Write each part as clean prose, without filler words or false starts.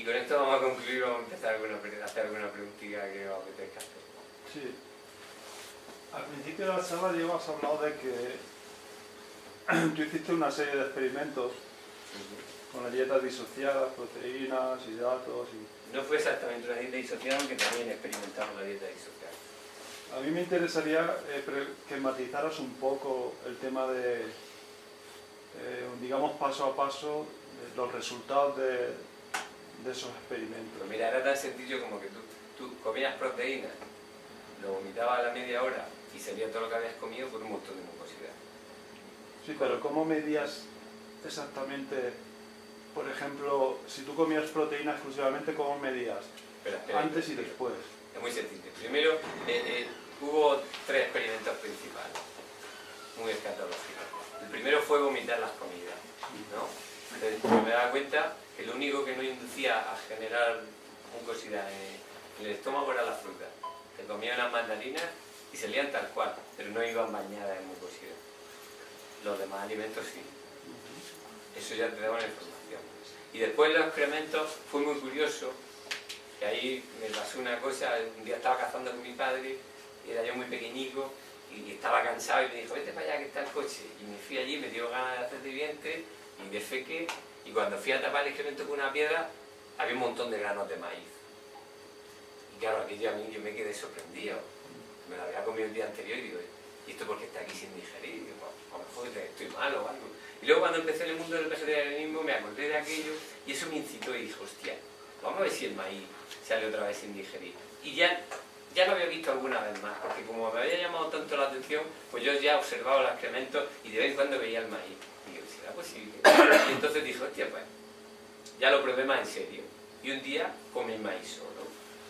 Y con esto vamos a concluir, vamos a empezar a hacer alguna preguntilla que os apetezca hacer. Sí. Al principio de la charla llevas hablado de que tú hiciste una serie de experimentos con las dietas disociadas, proteínas, hidratos y... No fue exactamente una dieta disociada, aunque también experimentamos la dieta disociada. A mí me interesaría que matizaras un poco el tema de, digamos, paso a paso, los resultados de esos experimentos. Pues mira, era tan sencillo como que tú comías proteínas, lo vomitabas a la media hora y salía todo lo que habías comido por un montón de mucosidad. Sí, pero ¿cómo medías exactamente, por ejemplo, si tú comías proteína exclusivamente, cómo medías? Espera, antes y después. Es muy sencillo. Primero, hubo 3 experimentos principales, muy escatológicos. El primero fue vomitar las comidas, ¿no? Entonces me daba cuenta que lo único que no inducía a generar mucosidad en el estómago era la fruta. Te comía unas mandarinas y salían tal cual, pero no iban bañadas en mucosidad. Los demás alimentos sí. Eso ya te daba una información. Y después los excrementos fue muy curioso, que ahí me pasó una cosa. Un día estaba cazando con mi padre, era yo muy pequeñico y estaba cansado y me dijo, vete para allá que está el coche. Y me fui allí, me dio ganas de hacer de vientre y defequé, y cuando fui a tapar el excremento con una piedra había un montón de granos de maíz. Y claro, aquello a mí yo me quedé sorprendido. Me lo había comido el día anterior y digo, ¿y esto por qué está aquí sin digerir? Y digo, a lo mejor estoy mal o algo. Y luego cuando empecé en el mundo del vegetarianismo me acordé de aquello y eso me incitó y dije, hostia, vamos a ver si el maíz sale otra vez sin digerir. Y ya lo había visto alguna vez más, porque como me había llamado tanto la atención, pues yo ya observaba los excrementos y de vez en cuando veía el maíz. Y digo, ¿será posible? Y entonces dije, hostia, pues, ya lo probé más en serio. Y un día comí maíz solo,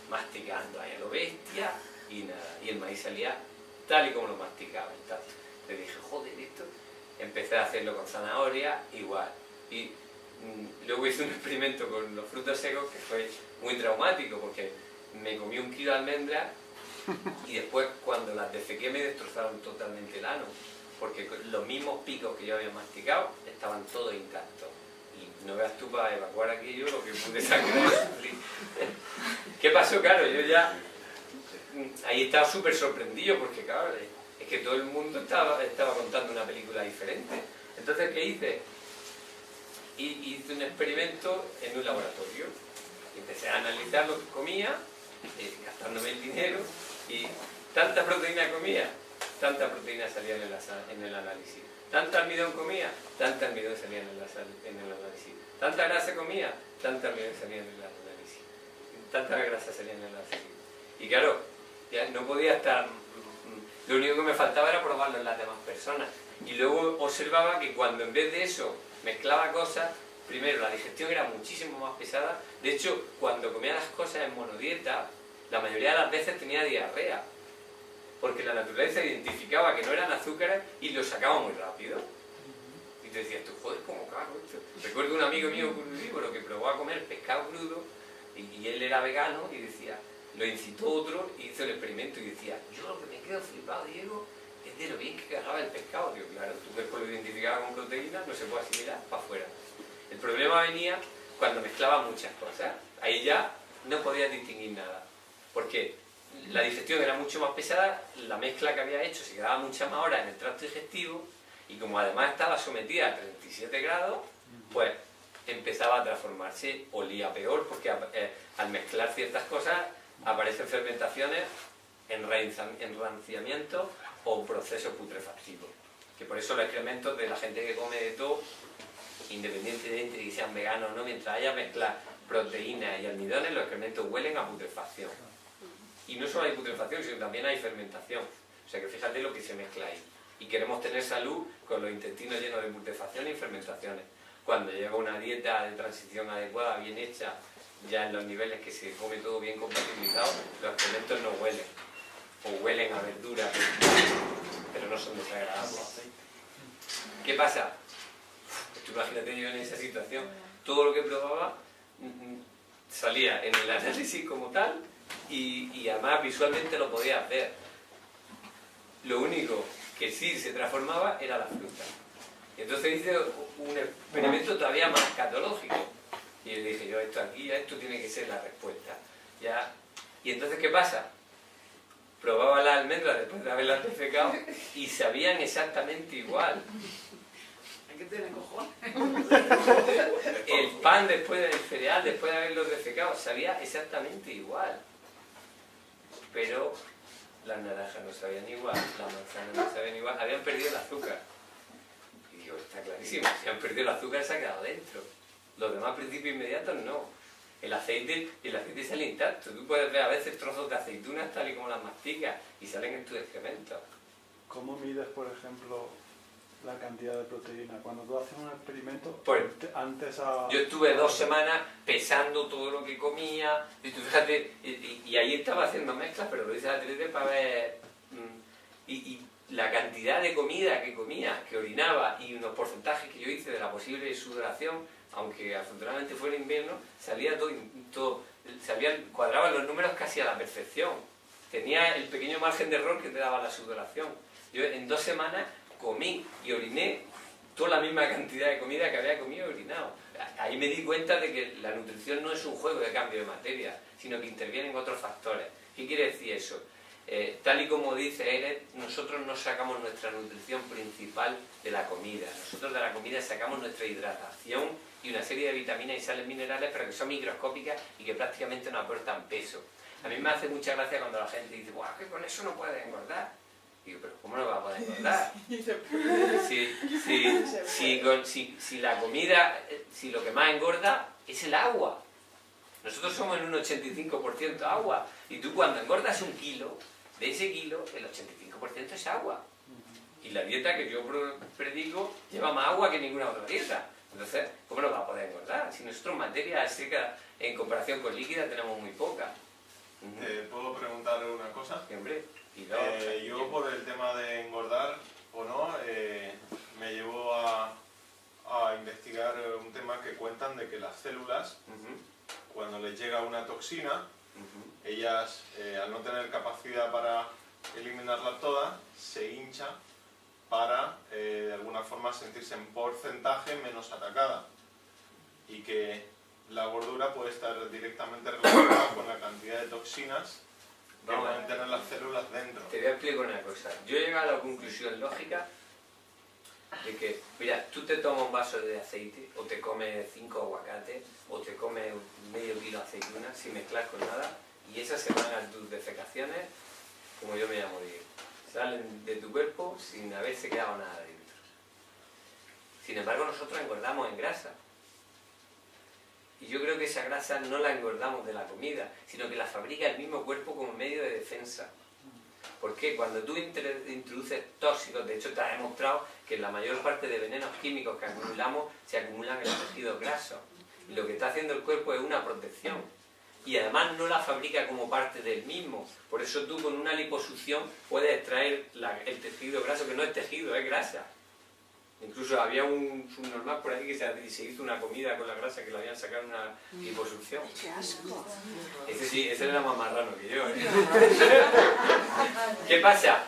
masticando ahí a lo bestia y nada. Y el maíz salía tal y como lo masticaba. Entonces dije, joder, esto. Empecé a hacerlo con zanahoria, igual. Y luego hice un experimento con los frutos secos que fue muy traumático, porque me comí 1 kilo de almendras y después cuando las defequé me destrozaron totalmente el ano, porque los mismos picos que yo había masticado estaban todos intactos. Y no veas tú para evacuar aquello lo que pude sacar de sufrir. ¿Qué pasó? Claro, yo ya ahí estaba súper sorprendido, porque claro, es que todo el mundo estaba contando una película diferente. Entonces, ¿qué hice? Hice un experimento en un laboratorio. Empecé a analizar lo que comía, gastándome el dinero, y tanta proteína comía, tanta proteína salía en el análisis. Tanta almidón comía, tanta almidón salía en el análisis. Tanta grasa comía, tanta almidón salía en el análisis. Tanta grasa salía en el análisis. Y claro, ya no podía estar... Lo único que me faltaba era probarlo en las demás personas. Y luego observaba que cuando en vez de eso mezclaba cosas, primero la digestión era muchísimo más pesada. De hecho, cuando comía las cosas en monodieta, la mayoría de las veces tenía diarrea, porque la naturaleza identificaba que no eran azúcares y lo sacaba muy rápido. Y te decías, tú, joder, ¿cómo cago esto? Recuerdo un amigo mío crudívoro que probó a comer pescado crudo y él era vegano y decía, lo incitó otro y hizo el experimento y decía, yo lo que me quedo flipado, Diego, es de lo bien que cagaba el pescado. Digo, claro, tu cuerpo lo identificaba con proteínas, no se puede asimilar, para afuera. El problema venía cuando mezclaba muchas cosas. Ahí ya no podías distinguir nada, porque la digestión era mucho más pesada, la mezcla que había hecho se quedaba muchas más horas en el tracto digestivo, y como además estaba sometida a 37 grados, pues empezaba a transformarse, olía peor, porque al mezclar ciertas cosas aparecen fermentaciones, enranciamiento o procesos putrefactivos. Que por eso los excrementos de la gente que come de todo, independientemente de que sean veganos o no, mientras haya mezclar proteínas y almidones, los excrementos huelen a putrefacción. Y no solo hay putrefacción, sino también hay fermentación. O sea que fíjate lo que se mezcla ahí. Y queremos tener salud con los intestinos llenos de putrefacciones y fermentaciones. Cuando llega una dieta de transición adecuada, bien hecha, ya en los niveles que se come todo bien compatibilizado, los excrementos no huelen. O huelen a verduras, pero no son desagradables. ¿Qué pasa? Pues tú imagínate yo en esa situación, todo lo que probaba salía en el análisis como tal, y además visualmente lo podías ver. Lo único que sí se transformaba era la fruta. Y entonces hice un experimento todavía más escatológico. Y yo dije, esto tiene que ser la respuesta. Ya. Y entonces, ¿qué pasa? Probaba las almendras después de haberlas defecado y sabían exactamente igual. Hay que tener cojones. El pan después del cereal, después de haberlo defecado, sabía exactamente igual. Pero las naranjas no sabían igual, las manzanas no sabían igual, habían perdido el azúcar. Y digo, está clarísimo, si han perdido el azúcar se ha quedado dentro. Los demás principios inmediatos no. El aceite sale intacto. Tú puedes ver a veces trozos de aceitunas tal y como las masticas y salen en tus excrementos. ¿Cómo mides, por ejemplo, la cantidad de proteína? Cuando tú haces un experimento, Pues, antes a... Yo estuve 2 semanas pesando todo lo que comía, y tú fíjate, y ahí estaba haciendo mezclas, pero lo hice a 3D para ver... Y la cantidad de comida que comía, que orinaba, y unos porcentajes que yo hice de la posible sudoración, aunque afortunadamente fuera invierno, salía todo cuadraban los números casi a la perfección. Tenía el pequeño margen de error que te daba la sudoración. Yo en 2 semanas comí y oriné toda la misma cantidad de comida que había comido y orinado. Ahí me di cuenta de que la nutrición no es un juego de cambio de materia, sino que intervienen otros factores. ¿Qué quiere decir eso? Tal y como dice Eret, nosotros no sacamos nuestra nutrición principal de la comida. Nosotros de la comida sacamos nuestra hidratación y una serie de vitaminas y sales minerales, pero que son microscópicas y que prácticamente no aportan peso. A mí me hace mucha gracia cuando la gente dice, ¡guau, que con eso no puedes engordar! Digo, pero ¿cómo no va a poder engordar? Si la comida, si lo que más engorda es el agua. Nosotros somos en un 85% agua. Y tú cuando engordas 1 kilo, de ese kilo, el 85% es agua. Y la dieta que yo predico lleva más agua que ninguna otra dieta. Entonces, ¿cómo no va a poder engordar? Si nosotros materia seca en comparación con líquida tenemos muy poca. ¿Te puedo preguntar una cosa? Hombre, yo por el tema de engordar o no, me llevó a investigar un tema que cuentan de que las células, cuando les llega una toxina, ellas, al no tener capacidad para eliminarla toda, se hincha para, de alguna forma, sentirse en porcentaje menos atacada. Y que la gordura puede estar directamente relacionada con la cantidad de toxinas que pueden tener las células dentro. Te voy a explicar una cosa. Yo he llegado a la conclusión lógica de que, mira, tú te tomas un vaso de aceite, o te comes 5 aguacates, o te comes medio kilo de aceitunas, sin mezclar con nada, y esas semanas tus defecaciones, como yo me llamo Diego, salen de tu cuerpo sin haberse quedado nada dentro. Sin embargo, nosotros engordamos en grasa. Y yo creo que esa grasa no la engordamos de la comida, sino que la fabrica el mismo cuerpo como medio de defensa. ¿Por qué? Cuando tú introduces tóxicos, de hecho te ha demostrado que la mayor parte de venenos químicos que acumulamos se acumulan en los tejidos grasos. Y lo que está haciendo el cuerpo es una protección. Y además no la fabrica como parte del mismo. Por eso tú con una liposucción puedes extraer el tejido graso, que no es tejido, es grasa. Incluso había un subnormal por ahí que se hizo una comida con la grasa que le habían sacado una liposucción. ¡Qué asco! Ese sí, ese era más marrano que yo, ¿eh? ¿Qué pasa?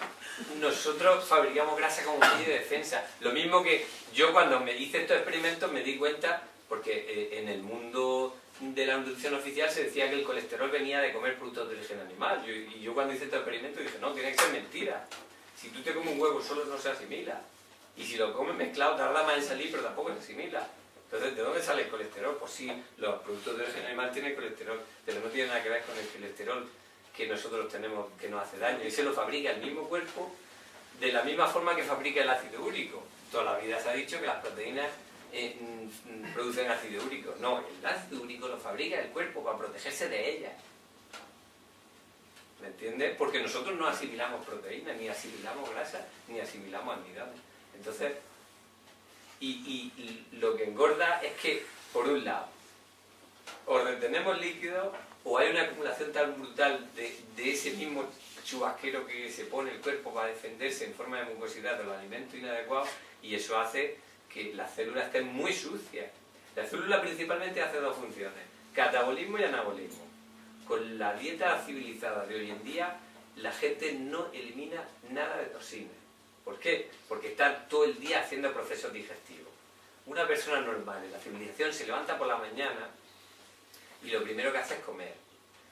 Nosotros fabricamos grasa como medio de defensa. Lo mismo que yo cuando me hice estos experimentos me di cuenta, porque en el mundo de la nutrición oficial se decía que el colesterol venía de comer productos de origen animal. Y yo cuando hice estos experimentos dije, no, tiene que ser mentira. Si tú te comes un huevo solo no se asimila. Y si lo comes mezclado tarda más en salir, pero tampoco se asimila. Entonces, ¿de dónde sale el colesterol? Pues sí, los productos de origen animal tienen colesterol, pero no tiene nada que ver con el colesterol que nosotros tenemos, que nos hace daño. Y se lo fabrica el mismo cuerpo de la misma forma que fabrica el ácido úrico. Toda la vida se ha dicho que las proteínas producen ácido úrico. No, el ácido úrico lo fabrica el cuerpo para protegerse de ellas. ¿Me entiendes? Porque nosotros no asimilamos proteínas, ni asimilamos grasa, ni asimilamos almidones. Entonces, y lo que engorda es que, por un lado, o retenemos líquido, o hay una acumulación tan brutal de ese mismo chubasquero que se pone el cuerpo para defenderse en forma de mucosidad de los alimentos inadecuados, y eso hace que las células estén muy sucias. La célula principalmente hace 2 funciones, catabolismo y anabolismo. Con la dieta civilizada de hoy en día, la gente no elimina nada de toxinas. ¿Por qué? Porque está todo el día haciendo procesos digestivos. Una persona normal en la civilización se levanta por la mañana y lo primero que hace es comer.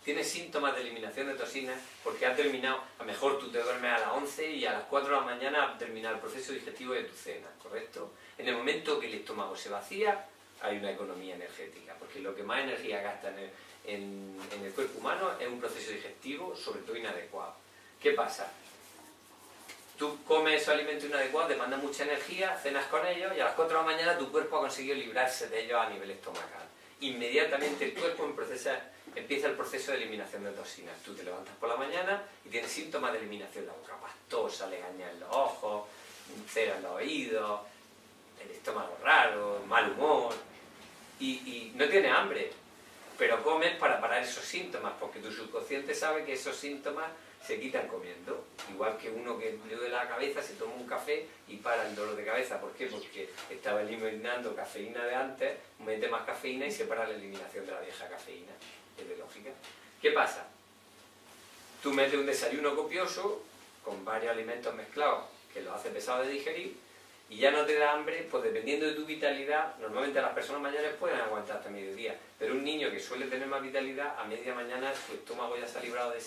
Tienes síntomas de eliminación de toxinas porque ha terminado, a lo mejor tú te duermes a las 11 y a las 4 de la mañana ha terminado el proceso digestivo de tu cena, ¿correcto? En el momento que el estómago se vacía, hay una economía energética, porque lo que más energía gasta en el cuerpo humano es un proceso digestivo, sobre todo inadecuado. ¿Qué pasa? Tú comes esos alimentos inadecuados, demandan mucha energía, cenas con ellos y a las 4 de la mañana tu cuerpo ha conseguido librarse de ellos a nivel estomacal. Inmediatamente el cuerpo empieza el proceso de eliminación de toxinas. Tú te levantas por la mañana y tienes síntomas de eliminación, la boca pastosa, legaña en los ojos, cera en los oídos, el estómago raro, mal humor, y no tienes hambre, pero comes para parar esos síntomas, porque tu subconsciente sabe que esos síntomas se quitan comiendo. Igual que uno que le duele la cabeza se toma un café y para el dolor de cabeza. ¿Por qué? Porque estaba eliminando cafeína de antes, mete más cafeína y se para la eliminación de la vieja cafeína. Es de lógica. ¿Qué pasa? Tú metes un desayuno copioso con varios alimentos mezclados que lo hace pesado de digerir y ya no te da hambre, pues dependiendo de tu vitalidad, normalmente las personas mayores pueden aguantar hasta mediodía, pero un niño que suele tener más vitalidad, a media mañana su estómago ya se ha librado de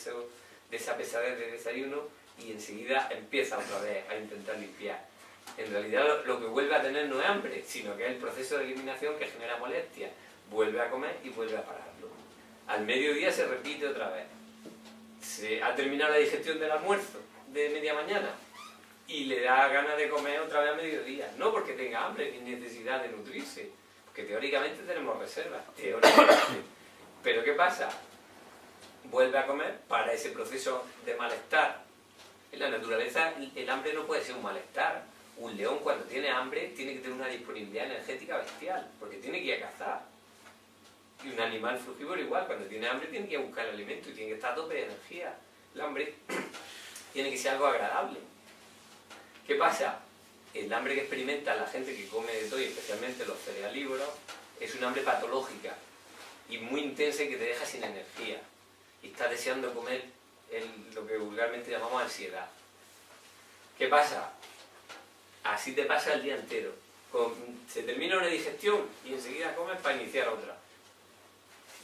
esa pesadez de desayuno y enseguida empieza otra vez a intentar limpiar. En realidad lo que vuelve a tener no es hambre, sino que es el proceso de eliminación que genera molestia. Vuelve a comer y vuelve a pararlo. Al mediodía se repite otra vez. Se ha terminado la digestión del almuerzo de media mañana y le da ganas de comer otra vez a mediodía. No porque tenga hambre ni necesidad de nutrirse, porque teóricamente tenemos reservas, teóricamente. Pero ¿qué pasa? Vuelve a comer para ese proceso de malestar. En la naturaleza el hambre no puede ser un malestar. Un león cuando tiene hambre tiene que tener una disponibilidad energética bestial, porque tiene que ir a cazar. Y un animal frugívoro igual, cuando tiene hambre tiene que ir a buscar el alimento y tiene que estar a tope de energía. El hambre tiene que ser algo agradable. ¿Qué pasa? El hambre que experimenta la gente que come de todo, y especialmente los cerealívoros, es un hambre patológica y muy intensa y que te deja sin energía. Y estás deseando comer lo que vulgarmente llamamos ansiedad. ¿Qué pasa? Así te pasa el día entero. Se termina una digestión y enseguida comes para iniciar otra.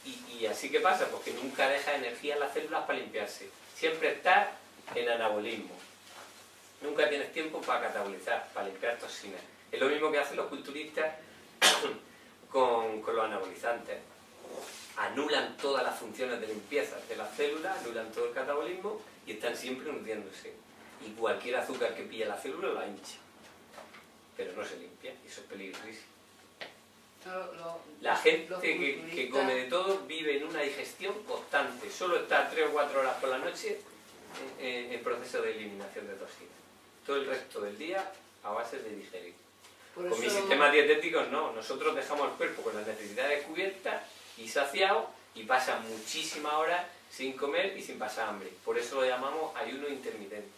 Y así que pasa, porque nunca deja energía en las células para limpiarse. Siempre estás en anabolismo. Nunca tienes tiempo para catabolizar, para limpiar toxinas. Es lo mismo que hacen los culturistas con los anabolizantes. Anulan todas las funciones de limpieza de las células, anulan todo el catabolismo y están siempre nutriéndose. Y cualquier azúcar que pilla la célula la hincha. Pero no se limpia, y eso es peligrosísimo. La gente que come de todo vive en una digestión constante. Solo está 3 o 4 horas por la noche en proceso de eliminación de toxinas. Todo el resto del día a base de digerir. Con mis sistemas dietéticos no. Nosotros dejamos el cuerpo con las necesidades cubiertas y saciado y pasa muchísimas horas sin comer y sin pasar hambre. Por eso lo llamamos ayuno intermitente.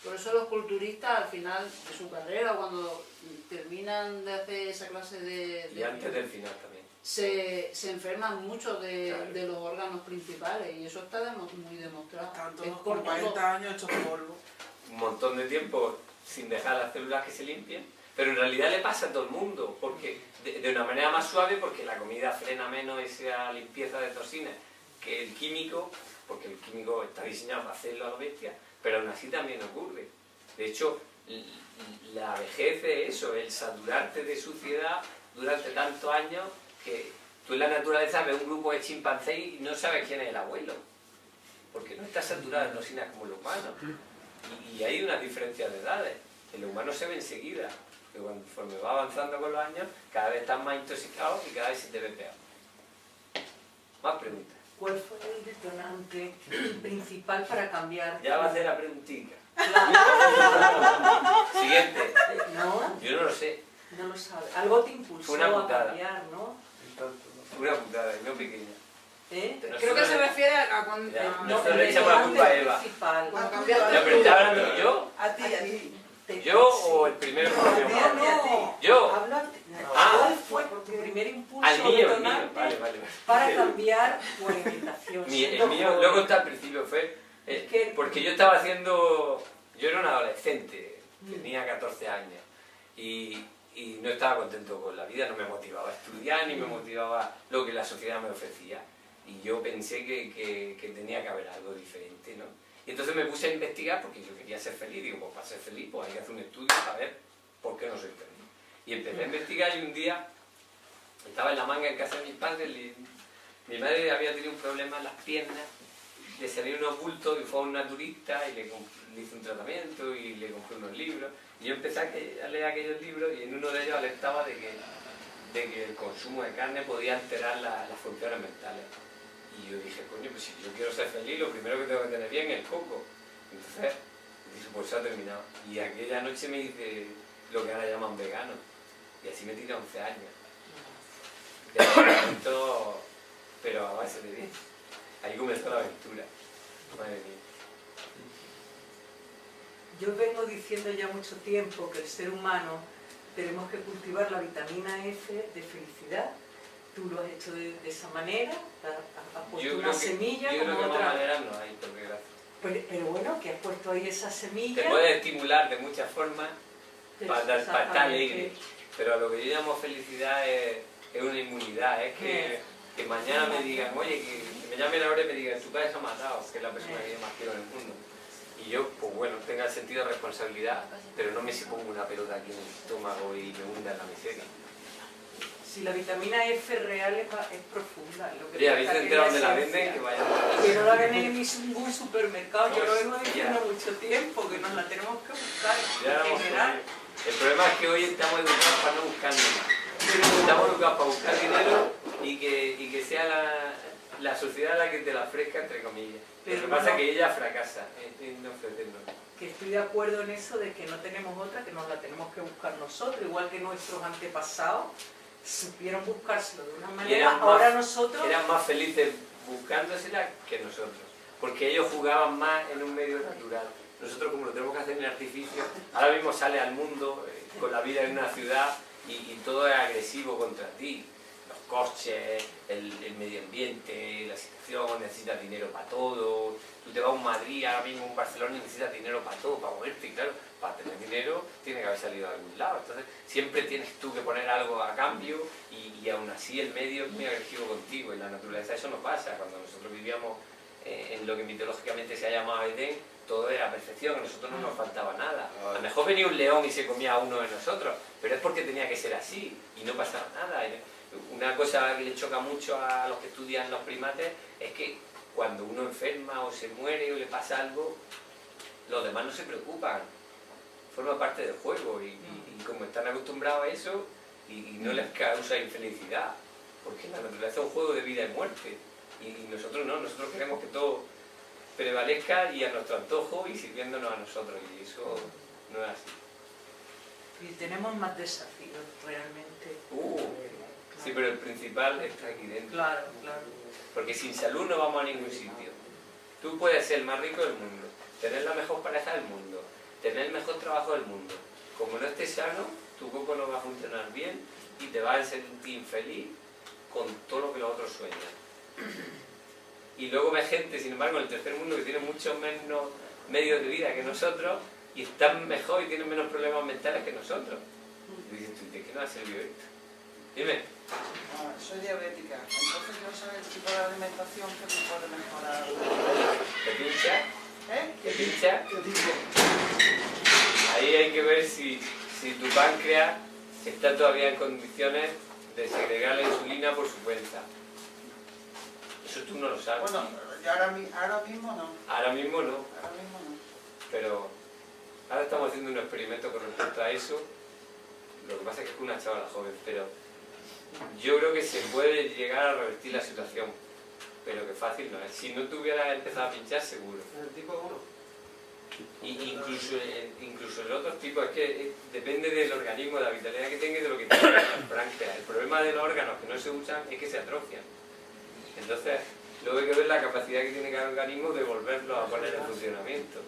Por eso los culturistas al final de su carrera, cuando terminan de hacer esa clase de y antes del final también. Se enferman mucho Claro. de los órganos principales y eso está muy demostrado. Están Es todos con 40 años hechos polvo. Un montón de tiempo sin dejar las células que se limpien, pero en realidad le pasa a todo el mundo, porque de una manera más suave, porque la comida frena menos esa limpieza de toxinas que el químico, porque el químico está diseñado para hacerlo a lo bestia, pero aún así también ocurre. De hecho, la vejez es eso, el saturarte de suciedad durante tantos años que tú en la naturaleza ves un grupo de chimpancés y no sabes quién es el abuelo, porque no está saturado de toxinas como el humano. Y hay una diferencia de edades. El humano se ve enseguida, que conforme va avanzando con los años, cada vez estás más intoxicado y cada vez se te ve peor. Más preguntas. ¿Cuál fue el detonante principal para cambiar? Ya va a hacer la preguntita. Siguiente. No, Yo no lo sé. no lo sabe. Algo te impulsó Fue una a putada. cambiar, ¿no? Una putada, y no pequeña. ¿Eh? Creo que se refiere a cuando... Ya, a- no, el le echamos la culpa a Eva. principal. Cuando cambiaste Ya, pero ¿está hablando yo? A ti, a ti. ¿Yo o el primero que me dio mal? No, Yo. habla, Ah. ¿cuál fue tu primer impulso Al mío, el mío. detonante Vale. para cambiar tu alimentación? El siendo mío, joven? luego está al principio, fue Es que- porque yo estaba haciendo, yo era un adolescente, tenía 14 años y y no estaba contento con la vida, no me motivaba a estudiar ni me motivaba lo que la sociedad me ofrecía. Y yo pensé que tenía que haber algo diferente, ¿no? Y entonces me puse a investigar porque yo quería ser feliz. Digo, pues para ser feliz pues hay que hacer un estudio para ver por qué no soy feliz. Y empecé a investigar y un día estaba en la manga en casa de mis padres. Mi madre había tenido un problema en las piernas, le salieron unos bultos y fue a un naturista y le hice un tratamiento y le compré unos libros. Y yo empecé a leer aquellos libros y en uno de ellos alertaba de que el consumo de carne podía alterar las funciones mentales. Y yo dije, coño, pues si yo quiero ser feliz, lo primero que tengo que tener bien es el coco. Entonces, dije, pues se ha terminado. Y aquella noche me hice lo que ahora llaman vegano. Y así me tiré 11 años. De momento, pero a base de bien. Ahí comenzó la aventura. Madre mía. Yo vengo diciendo ya mucho tiempo que el ser humano tenemos que cultivar la vitamina F de felicidad. Tú lo has hecho de esa manera, has puesto una semilla yo como creo que otra. más maneras no hay, por desgracia. Pero bueno, que has puesto ahí esa semilla. Te puede estimular de muchas formas para estar alegre. Pero a lo que yo llamo felicidad es una inmunidad, es que mañana me digan, oye, que me llamen ahora y me digan, tu padre se ha matado, que es la persona que yo más quiero en el mundo. Y yo, pues bueno, tenga el sentido de responsabilidad, pero no me si pongo una pelota aquí en el estómago y me hunda en la miseria. Si la vitamina F real es profunda. Lo que Oye, ¿habéis enterado dónde la venden? Que vayan. Que no la venden en ningún supermercado, yo lo vengo diciendo mucho tiempo, que nos la tenemos que buscar en general. El problema es que hoy estamos educados para no buscar nada. Estamos educados para buscar dinero y que sea la sociedad la que te la ofrezca, entre comillas. Lo que pasa es que ella fracasa en ofrecernos. Que estoy de acuerdo en eso de que no tenemos otra, que nos la tenemos que buscar nosotros, igual que nuestros antepasados supieron buscárselo de una manera, ahora nosotros... Eran más felices buscándosela que nosotros, porque ellos jugaban más en un medio natural. Nosotros, como lo tenemos que hacer en artificio, ahora mismo sales al mundo con la vida en una ciudad y todo es agresivo contra ti. Los coches, el medio ambiente, la situación, necesitas dinero para todo. Tú te vas a un Madrid, ahora mismo un Barcelona, y necesitas dinero para todo, para moverte. Y claro, para tener dinero tiene que haber salido de algún lado. Entonces, siempre tienes tú que poner algo a cambio y aún así el medio es muy agresivo contigo. En la naturaleza eso no pasa. Cuando nosotros vivíamos en lo que mitológicamente se ha llamado Edén, todo era perfección, a nosotros no nos faltaba nada. A lo mejor venía un león y se comía a uno de nosotros, pero es porque tenía que ser así y no pasaba nada. Una cosa que le choca mucho a los que estudian los primates es que cuando uno enferma o se muere o le pasa algo, los demás no se preocupan. Forma parte del juego y como están acostumbrados a eso y no les causa infelicidad, porque la naturaleza es un juego de vida y muerte y nosotros no, nosotros queremos que todo prevalezca y a nuestro antojo y sirviéndonos a nosotros, y eso no es así. Y tenemos más desafíos realmente. Sí, pero el principal está aquí dentro. Claro, claro. Porque sin salud no vamos a ningún sitio. Tú puedes ser el más rico del mundo, tener la mejor pareja del mundo, tener el mejor trabajo del mundo. Como no estés sano, tu cuerpo no va a funcionar bien y te vas a sentir infeliz con todo lo que los otros sueñan. Y luego ves gente, sin embargo, en el tercer mundo que tiene mucho menos medios de vida que nosotros y están mejor y tienen menos problemas mentales que nosotros. Y dices, ¿de qué nos ha servido esto? Dime. Soy diabética, entonces quiero saber el tipo de alimentación que me puede mejorar. ¿Te pincha? ¿Eh? ¿Te pincha? ¿Qué tipo? Ahí hay que ver si tu páncreas está todavía en condiciones de segregar la insulina por su cuenta. Eso tú no lo sabes. Bueno, ahora mismo no. Ahora mismo no, Ahora mismo no. pero ahora estamos haciendo un experimento con respecto a eso. Lo que pasa es que es una chavala joven, pero yo creo que se puede llegar a revertir la situación, pero que fácil no es. Si no tuviera empezado a pinchar, seguro. ¿El tipo 1? Incluso el otro tipo, es que depende del organismo, de la vitalidad que tenga y de lo que tenga el páncreas. El problema de los órganos que no se usan es que se atrofian. Entonces, luego hay que ver la capacidad que tiene cada organismo de volverlo a poner en funcionamiento.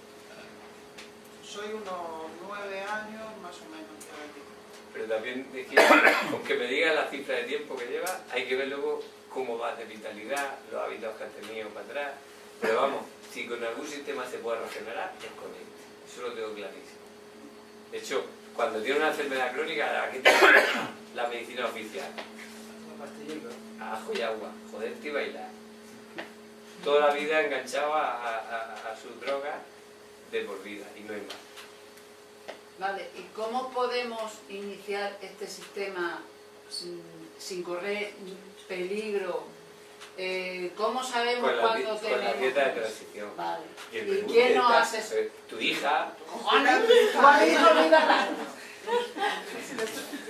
Soy unos 9 años más o menos diabético. Pero también, es que, aunque me digas la cifra de tiempo que lleva, hay que ver luego cómo va de vitalidad, los hábitos que has tenido para atrás. Pero vamos, si con algún sistema se puede regenerar, es con este. Eso lo tengo clarísimo. De hecho, cuando tiene una enfermedad crónica, ¿a qué te la medicina oficial? A ajo y agua, joderte y bailar. Toda la vida enganchado a sus drogas de por vida, y no hay más. Vale, ¿y cómo podemos iniciar este sistema sin correr peligro? ¿Cómo sabemos cuándo tenemos? Con la dieta de transición. Vale. Y, ¿Y quién nos hace eso? Tu hija. ¡Cojones! ¡Cojones, olvídala!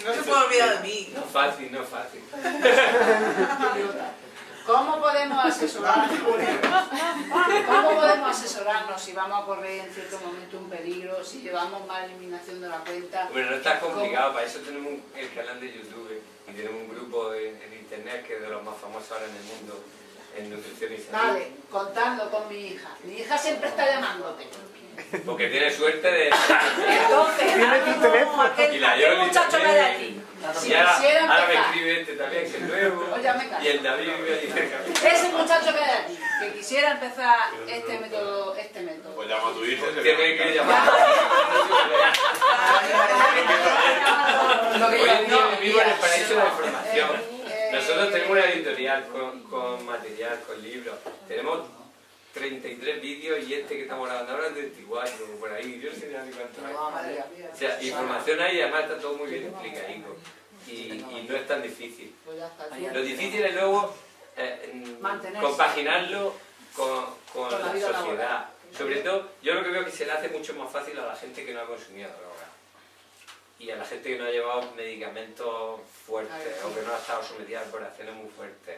No se puede olvidar de mí. No es fácil, no es fácil. ¿Cómo podemos asesorarnos? ¿Cómo podemos asesorarnos si vamos a correr en cierto momento un peligro, si llevamos más eliminación de la cuenta? Bueno, no está complicado, para eso tenemos el canal de YouTube y tenemos un grupo en internet que es de los más famosos ahora en el mundo en nutrición y salud. Vale, contando con mi hija. Mi hija siempre está llamándote. Porque tiene suerte de... Entonces, Y la aquel Yoli muchacho que también. hay aquí. si Y ahora me empezar, escribe este también, que es nuevo. Oye, me callo. Y el David vive ahí cerca. Ese muchacho que hay aquí, que quisiera empezar este método. Pues llama a tu hija y se Tiene que llamar. Hoy en día vivimos en el paraíso de la información. Nosotros tenemos una editorial con material, con libros. Tenemos 33 vídeos y este que estamos grabando ahora es de 24, por ahí. Yo no sé ni cuánto hay. O sea, información hay y además está todo muy bien explicadito. Y no es tan difícil. Pues ya está. Lo difícil es luego Mantenerse. compaginarlo con la la vida sociedad. laboral. Sobre todo, yo lo que veo que se le hace mucho más fácil a la gente que no ha consumido droga. Y a la gente que no ha llevado medicamentos fuertes o que no ha estado sometida a operaciones muy fuertes.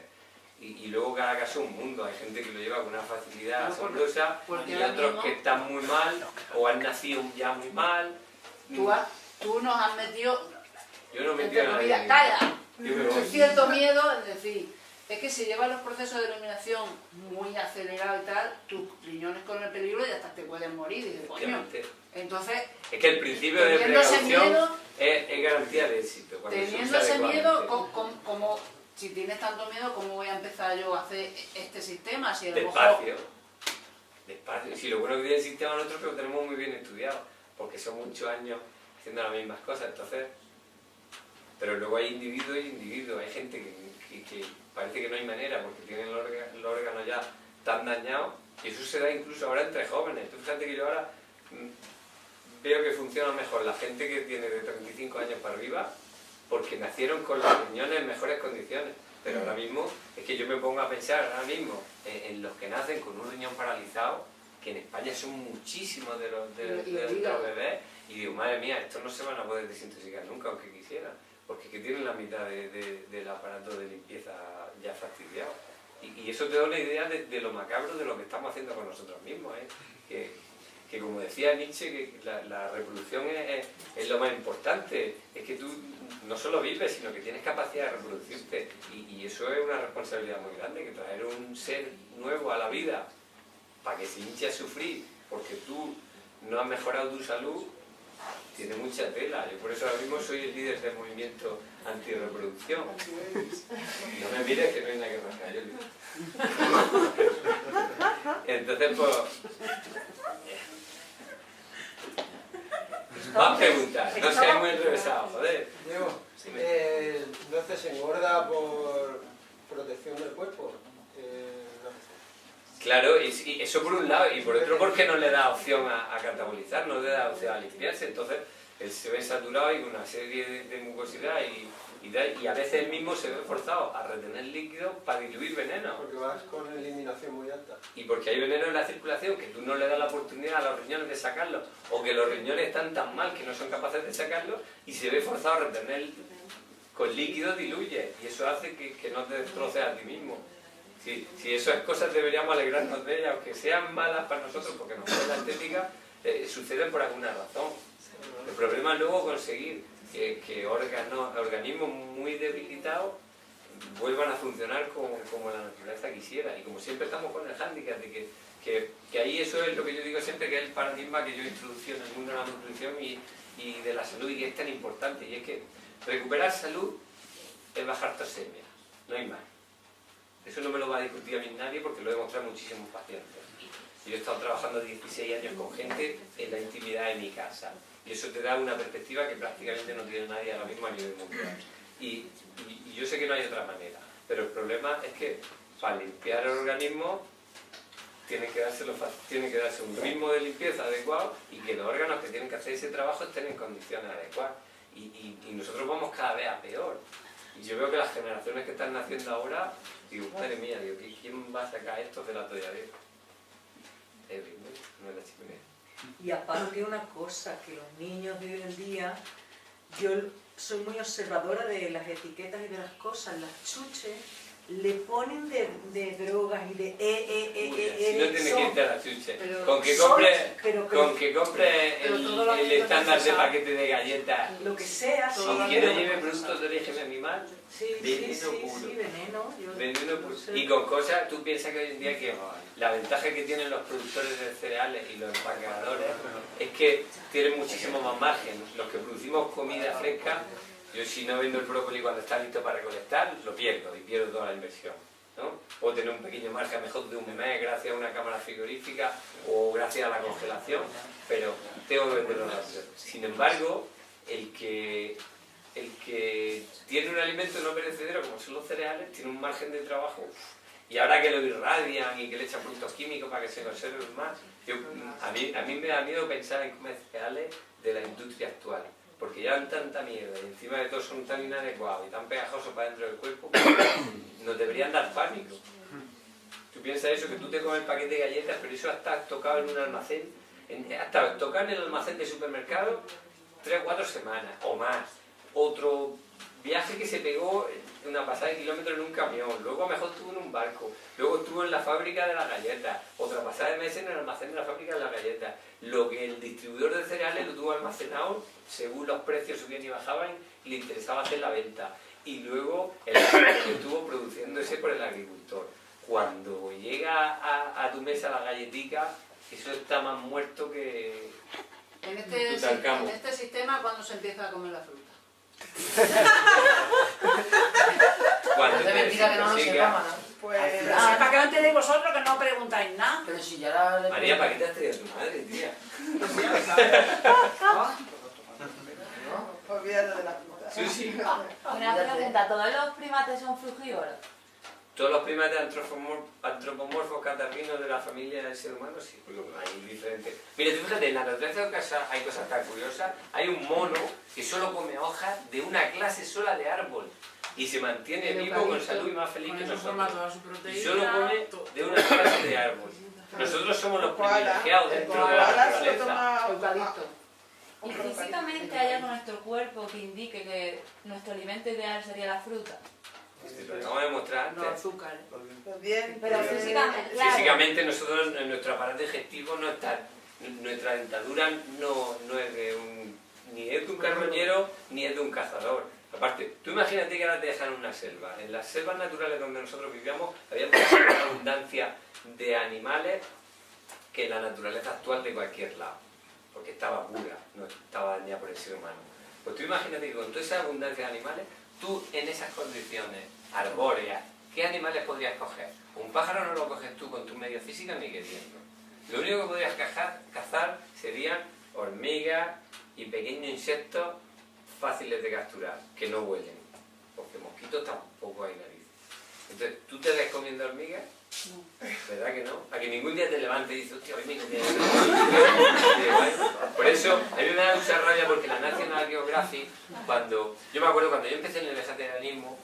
Y luego cada caso es un mundo. Hay gente que lo lleva con una facilidad asombrosa porque y ahora otros mismo- que están muy mal o han nacido ya muy mal. Tú nos has metido. Yo no me Entre entiendo a comillas, nadie. ¡calla! Yo me voy. Cierto miedo, es decir, es que si llevas los procesos de eliminación muy acelerados y tal, tus riñones corren el peligro y hasta te pueden morir. Y dices, coño. Efectivamente. Entonces, Es que el principio de teniendo ese precaución miedo, es garantía de éxito. cuando se teniendo usa ese miedo, adecuadamente. como si tienes tanto miedo, ¿cómo voy a empezar yo a hacer este sistema? Si a lo mejor- Despacio. Despacio. Si lo bueno que tiene el sistema nosotros es que lo tenemos muy bien estudiado, porque son muchos años haciendo las mismas cosas, entonces... Pero luego hay individuos y individuos. Hay gente que parece que no hay manera porque tienen los órganos ya tan dañados, y eso se da incluso ahora entre jóvenes. Tú fíjate que yo ahora veo que funciona mejor la gente que tiene de 35 años para arriba, porque nacieron con los riñones en mejores condiciones. Pero ahora mismo, es que yo me pongo a pensar ahora mismo en los que nacen con un riñón paralizado, que en España son muchísimos de los bebés, y digo, madre mía, estos no se van a poder desintoxicar nunca, aunque quisieran, porque es que tienen la mitad del aparato de limpieza ya fastidiado. Y eso te da una idea de lo macabro de lo que estamos haciendo con nosotros mismos, ¿eh? Que como decía Nietzsche, que la reproducción es lo más importante. Es que tú no solo vives, sino que tienes capacidad de reproducirte. Y eso es una responsabilidad muy grande, que traer un ser nuevo a la vida para que se hinche a sufrir porque tú no has mejorado tu salud, tiene mucha tela. Yo por eso ahora mismo soy el líder del movimiento antirreproducción. No me mires que no hay nada que rascar, yo. Entonces, pues... Más preguntas, no seáis muy enrevesados, joder. Diego, entonces se engorda por protección del cuerpo. Claro, y eso por un lado, y por otro porque no le da opción a catabolizar, no le da opción a limpiarse, entonces él se ve saturado y con una serie de mucosidad y a veces él mismo se ve forzado a retener líquido para diluir veneno. Porque vas con eliminación muy alta. Y porque hay veneno en la circulación que tú no le das la oportunidad a los riñones de sacarlo, o que los riñones están tan mal que no son capaces de sacarlo, y se ve forzado a retener con líquido, diluye, y eso hace que no te destroces a ti mismo. Si esas cosas deberíamos alegrarnos de ellas, aunque sean malas para nosotros porque nos gusta la estética, suceden por alguna razón. El problema es luego conseguir que organismos muy debilitados vuelvan a funcionar como la naturaleza quisiera. Y como siempre estamos con el hándicap de que ahí eso es lo que yo digo siempre, que es el paradigma que yo introducí en el mundo de la nutrición y de la salud, y que es tan importante. Y es que recuperar salud es bajar tosemia, no hay más. Eso no me lo va a discutir a mí nadie porque lo he demostrado a muchísimos pacientes. Yo he estado trabajando 16 años con gente en la intimidad de mi casa Y eso te da una perspectiva que prácticamente no tiene nadie ahora mismo a nivel mundial. Y yo sé que no hay otra manera, pero el problema es que para limpiar el organismo tiene que darse un ritmo de limpieza adecuado y que los órganos que tienen que hacer ese trabajo estén en condiciones adecuadas. Y nosotros vamos cada vez a peor. Y yo veo que las generaciones que están naciendo ahora, digo, madre mía, digo, ¿quién va a sacar esto del atolladero? No es la chimenea. Y aparte una cosa, que los niños de hoy en día, yo soy muy observadora de las etiquetas y de las cosas, las chuches le ponen de drogas y de Si no tiene que irte a la chuche, Pero con que compre el estándar de paquete de galletas lo que sea, y sí, que no lleve productos de origen animal, veneno puro. veneno. Veneno puro. no sé. Y con cosas, tú piensas que hoy en día que la ventaja que tienen los productores de cereales y los empaquetadores es que tienen muchísimo más margen. Los que producimos comida fresca, yo si no vendo el brócoli cuando está listo para recolectar, lo pierdo y pierdo toda la inversión, ¿no? Puedo tener un pequeño margen mejor de un mes gracias a una cámara frigorífica o gracias a la congelación, pero tengo que venderlo rápido. Sin embargo, el que tiene un alimento no perecedero como son los cereales, tiene un margen de trabajo. Y ahora que lo irradian y que le echan productos químicos para que se conserven más, a mí me da miedo pensar en comer cereales de la industria actual. Porque ya dan tanta mierda y encima de todo son tan inadecuados y tan pegajosos para dentro del cuerpo que nos deberían dar pánico. Tú piensas eso, que tú te comes el paquete de galletas, pero eso hasta tocado en un almacén, hasta tocado en el almacén de supermercado 3 o 4 semanas o más. Otro viaje que se pegó una pasada de kilómetros en un camión, luego a lo mejor estuvo en un barco, luego estuvo en la fábrica de las galletas, otra pasada de meses en el almacén de la fábrica de las galletas. Lo que el distribuidor de cereales lo tuvo almacenado según los precios subían y bajaban y le interesaba hacer la venta. Y luego el que estuvo produciéndose por el agricultor. Cuando llega a tu mesa la galletica, eso está más muerto que... En este sistema, ¿cuándo se empieza a comer la fruta? Cuando Es mentira que no nos sepamos, ¿no? Pues... ¿Para qué no entendéis vosotros que no preguntáis nada? Pero si ya la... María, ¿para qué te has traído a tu madre, tía? Olvídate de la fruta. Sí. Una pregunta, ¿todos los primates son frugívoros? Todos los primates antropomorfos catarrinos de la familia del ser humano, sí, hay diferentes. Mira, tú fíjate, en la naturaleza de casa hay cosas tan curiosas. Hay un mono que solo come hojas de una clase sola de árbol y se mantiene vivo con salud y más feliz que nosotros. Y solo come de una clase de árbol. Nosotros somos los privilegiados dentro de la naturaleza. Eucalipto. ¿Y físicamente hay algo en nuestro cuerpo que indique que nuestro alimento ideal sería la fruta? Te lo acabo de mostrar Los antes. azúcares. Bien, Pero físicamente, claro. Físicamente nosotros, en nuestro aparato digestivo no está, nuestra dentadura no es de ni es de un carroñero ni es de un cazador. Aparte, tú imagínate que ahora te dejan una selva. En las selvas naturales donde nosotros vivíamos había una abundancia de animales que en la naturaleza actual de cualquier lado, porque estaba pura, no estaba dañada por el ser humano. Pues tú imagínate que con toda esa abundancia de animales, tú en esas condiciones arbóreas, ¿qué animales podrías coger? Un pájaro no lo coges tú con tu medio físico ni queriendo. Lo único que podrías cazar serían hormigas y pequeños insectos fáciles de capturar, que no huelen, porque mosquitos tampoco hay nariz. Entonces, ¿tú te ves comiendo hormigas? No. ¿Verdad que no? A que ningún día te levantes y dices, hostia, hoy me comí hormigas. Por eso, a mí me da mucha rabia porque la National Geographic, yo me acuerdo cuando yo empecé en el vegetarianismo,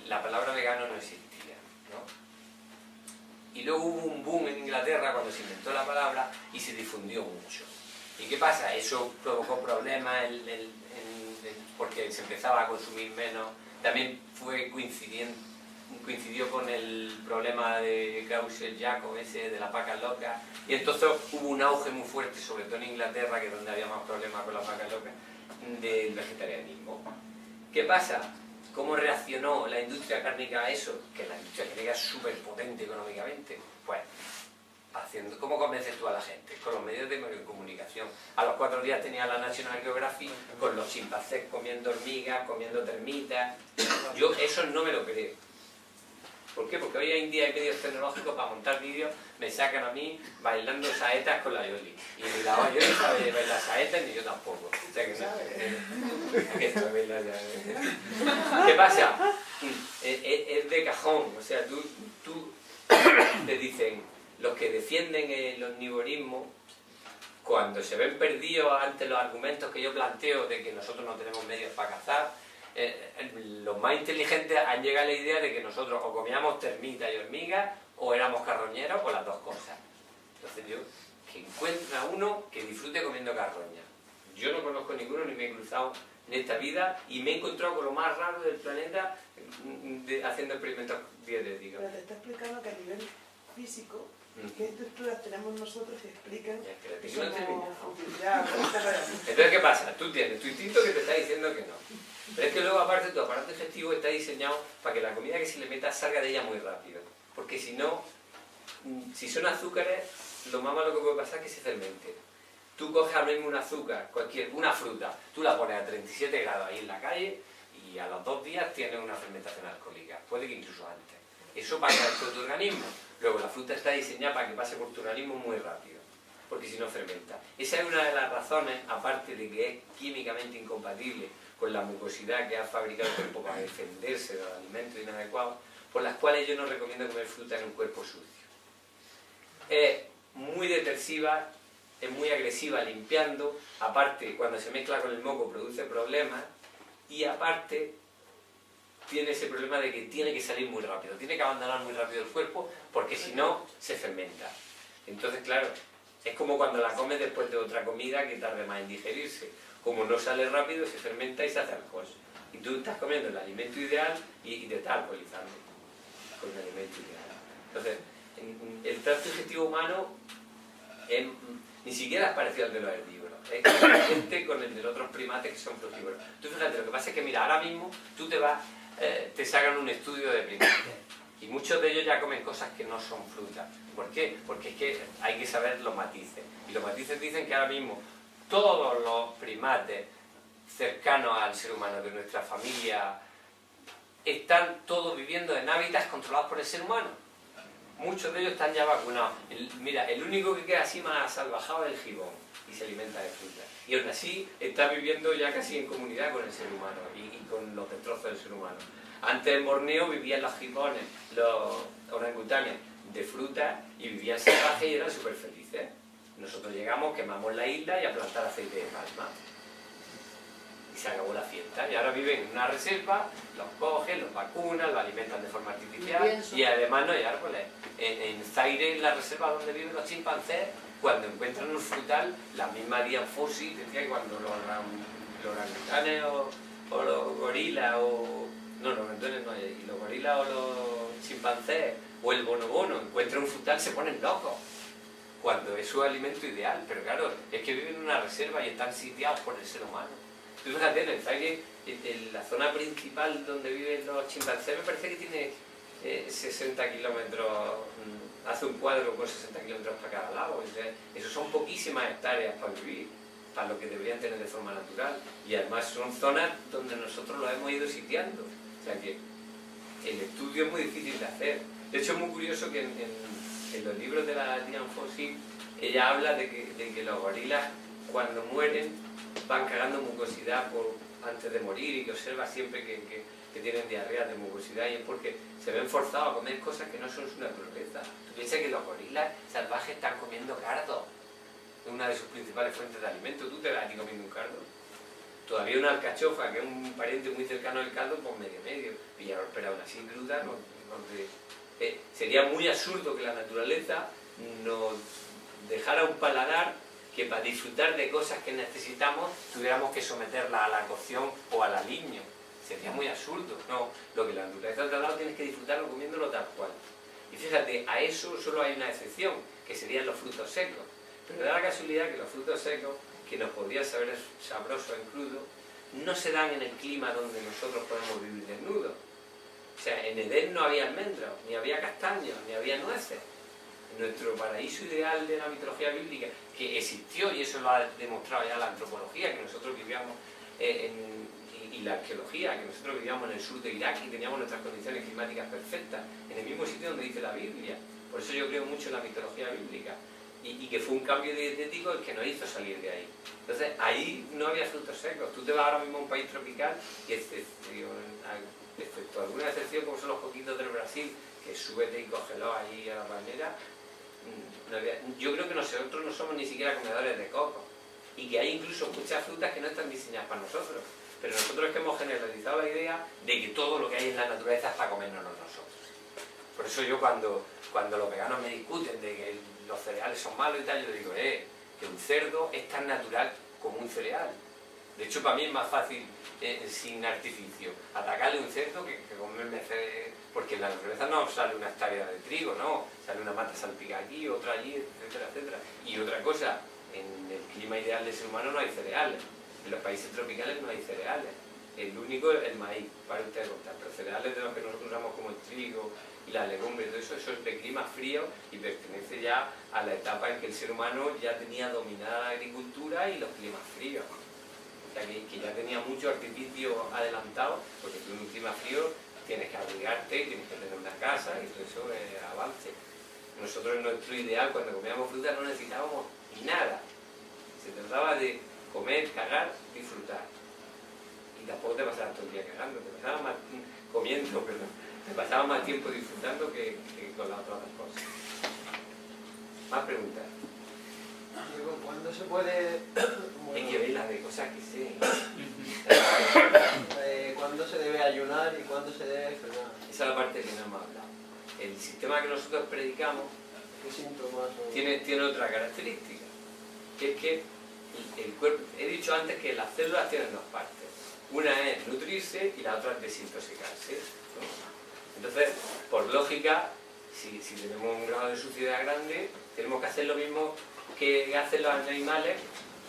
la palabra vegano no existía, ¿no? Y luego hubo un boom en Inglaterra cuando se inventó la palabra y se difundió mucho. ¿Y qué pasa? Eso provocó problemas porque se empezaba a consumir menos. También coincidió con el problema de Creutzfeldt-Jakob ese de las vacas locas. Y entonces hubo un auge muy fuerte, sobre todo en Inglaterra, que es donde había más problemas con las vacas locas, del vegetarianismo. ¿Qué pasa? ¿Cómo reaccionó la industria cárnica a eso? Que la industria cárnica es súper potente económicamente. Pues, ¿cómo convences tú a la gente? Con los medios de comunicación. A los 4 días tenía la National Geographic con los chimpancés comiendo hormigas, comiendo termitas. Yo eso no me lo creo. ¿Por qué? Porque hoy en día hay medios tecnológicos para montar vídeos, me sacan a mí bailando saetas con la Yoli. Y ni la Yoli sabe bailar saetas ni yo tampoco. O sea que no. Que esto es bailar ya. ¿Qué pasa? Es de cajón. O sea, tú te dicen, los que defienden el omnivorismo, cuando se ven perdidos ante los argumentos que yo planteo de que nosotros no tenemos medios para cazar, los más inteligentes han llegado a la idea de que nosotros o comíamos termitas y hormigas o éramos carroñeros o las dos cosas. Entonces yo, que encuentre a uno que disfrute comiendo carroña. Yo no conozco ninguno ni me he cruzado en esta vida y me he encontrado con lo más raro del planeta haciendo experimentos dietéticos. Pero te está explicando que a nivel físico, qué estructuras tenemos nosotros que explican que somos funcionales. Entonces, ¿qué pasa? Tú tienes tu instinto que te está diciendo que no. Pero es que luego, aparte, tu aparato digestivo está diseñado para que la comida que se le meta salga de ella muy rápido. Porque si no, si son azúcares, lo más malo que puede pasar es que se fermente. Tú coges ahora mismo un azúcar, una fruta, tú la pones a 37 grados ahí en la calle y a los 2 días tienes una fermentación alcohólica. Puede que incluso antes. Eso pasa por tu organismo. Luego, la fruta está diseñada para que pase por tu organismo muy rápido, porque si no fermenta. Esa es una de las razones, aparte de que es químicamente incompatible con la mucosidad que ha fabricado el cuerpo para defenderse de los alimentos inadecuados, por las cuales yo no recomiendo comer fruta en un cuerpo sucio. Es muy detersiva, es muy agresiva limpiando, aparte cuando se mezcla con el moco produce problemas y aparte tiene ese problema de que tiene que salir muy rápido, tiene que abandonar muy rápido el cuerpo porque si no se fermenta. Entonces, claro, es como cuando la comes después de otra comida que tarde más en digerirse. Como no sale rápido, se fermenta y se hace alcohol. Y tú estás comiendo el alimento ideal y te estás alcoholizando con el alimento ideal. Entonces, el tracto digestivo humano ni siquiera es parecido al de los herbívoros. Es diferente con el de los otros primates que son frugívoros. Tú fíjate, lo que pasa es que, mira, ahora mismo tú te sacan un estudio de primates. Y muchos de ellos ya comen cosas que no son frutas. ¿Por qué? Porque es que hay que saber los matices. Y los matices dicen que ahora mismo todos los primates cercanos al ser humano de nuestra familia están todos viviendo en hábitats controlados por el ser humano. Muchos de ellos están ya vacunados. Mira, el único que queda así más salvajado es el gibón y se alimenta de fruta. Y aún así está viviendo ya casi en comunidad con el ser humano y con los destrozos del ser humano. Antes en Borneo vivían los gibones, los orangutanes de fruta y vivían salvajes y eran súper felices. Nosotros llegamos, quemamos la isla y a plantar aceite de palma. Y se acabó la fiesta. Y ahora viven en una reserva, los cogen, los vacunan, los alimentan de forma artificial y además no hay árboles. En Zaire, en la reserva donde viven los chimpancés, cuando encuentran un frutal, la misma Dian Fossey decía que cuando los orangutanes o los gorilas no, los orangotanes no hay, y los gorilas o los chimpancés o el bonobono encuentran un frutal, se ponen locos. Cuando es su alimento ideal, pero claro, es que viven en una reserva y están sitiados por el ser humano. Tú fíjate, en el Zaire, en la zona principal donde viven los chimpancés, me parece que tiene 60 kilómetros, hace un cuadro con 60 kilómetros para cada lado. Eso son poquísimas hectáreas para vivir, para lo que deberían tener de forma natural. Y además son zonas donde nosotros los hemos ido sitiando. O sea que el estudio es muy difícil de hacer. De hecho, es muy curioso que en los libros de la Dian Fossey, ella habla de que los gorilas, cuando mueren, van cagando mucosidad antes de morir y que observa siempre que tienen diarrea de mucosidad, y es porque se ven forzados a comer cosas que no son su naturaleza. Tú piensas que los gorilas salvajes están comiendo cardo, es una de sus principales fuentes de alimento. Tú te vas a ti comiendo un cardo. Todavía una alcachofa, que es un pariente muy cercano al caldo, pues medio. Pero aún así cruda, no, sería muy absurdo que la naturaleza nos dejara un paladar que para disfrutar de cosas que necesitamos tuviéramos que someterla a la cocción o al aliño. Sería muy absurdo. No, lo que la naturaleza te ha dado tienes que disfrutarlo comiéndolo tal cual. Y fíjate, a eso solo hay una excepción, que serían los frutos secos. Pero da la casualidad que los frutos secos, que nos podrían saber sabrosos en crudo, no se dan en el clima donde nosotros podemos vivir desnudos. O sea, en Edén no había almendros, ni había castaños, ni había nueces. En nuestro paraíso ideal de la mitología bíblica, que existió, y eso lo ha demostrado ya la antropología, que nosotros vivíamos y y la arqueología, que nosotros vivíamos en el sur de Irak y teníamos nuestras condiciones climáticas perfectas, en el mismo sitio donde dice la Biblia. Por eso yo creo mucho en la mitología bíblica. Y que fue un cambio dietético el que nos hizo salir de ahí. Entonces, ahí no había frutos secos. Tú te vas ahora mismo a un país tropical y excepto alguna excepción, como son los coquitos del Brasil, que súbete y cógelo ahí a la palmera, yo creo que nosotros no somos ni siquiera comedores de coco. Y que hay incluso muchas frutas que no están diseñadas para nosotros. Pero nosotros es que hemos generalizado la idea de que todo lo que hay en la naturaleza es para comérnoslo nosotros. Por eso yo cuando los veganos me discuten de que los cereales son malos y tal, yo digo, que un cerdo es tan natural como un cereal. De hecho, para mí es más fácil, sin artificio, atacarle un cerdo que comerme cereal, porque en la naturaleza no sale una hectárea de trigo, no, sale una mata salpica aquí, otra allí, etcétera, etcétera. Y otra cosa, en el clima ideal del ser humano no hay cereales, en los países tropicales no hay cereales. El único es el maíz, para ustedes contar, pero cereales de los que nosotros usamos como el trigo y la legumbre, todo eso es de clima frío y pertenece ya a la etapa en que el ser humano ya tenía dominada la agricultura y los climas fríos. O sea, que ya tenía mucho artificio adelantado, porque tú en un clima frío tienes que abrigarte, tienes que tener una casa y todo eso es avance. Nosotros en nuestro ideal, cuando comíamos fruta, no necesitábamos nada. Se trataba de comer, cagar, disfrutar. Y tampoco te pasabas todo el día cagando, te pasabas más comiendo, perdón. Te pasabas más tiempo disfrutando que con las otras cosas. Más preguntas. Digo, ¿cuándo se puede...? Hay que ver la de cosas que sé. ¿Cuándo se debe ayunar y cuándo se debe frenar? Esa es la parte que no hemos hablado. El sistema que nosotros predicamos ¿Qué síntomas? tiene otra característica, que es que el cuerpo, he dicho antes que las células tienen dos partes. Una es nutrirse y la otra es desintoxicarse, ¿no? Entonces, por lógica, si tenemos un grado de suciedad grande, tenemos que hacer lo mismo que hacen los animales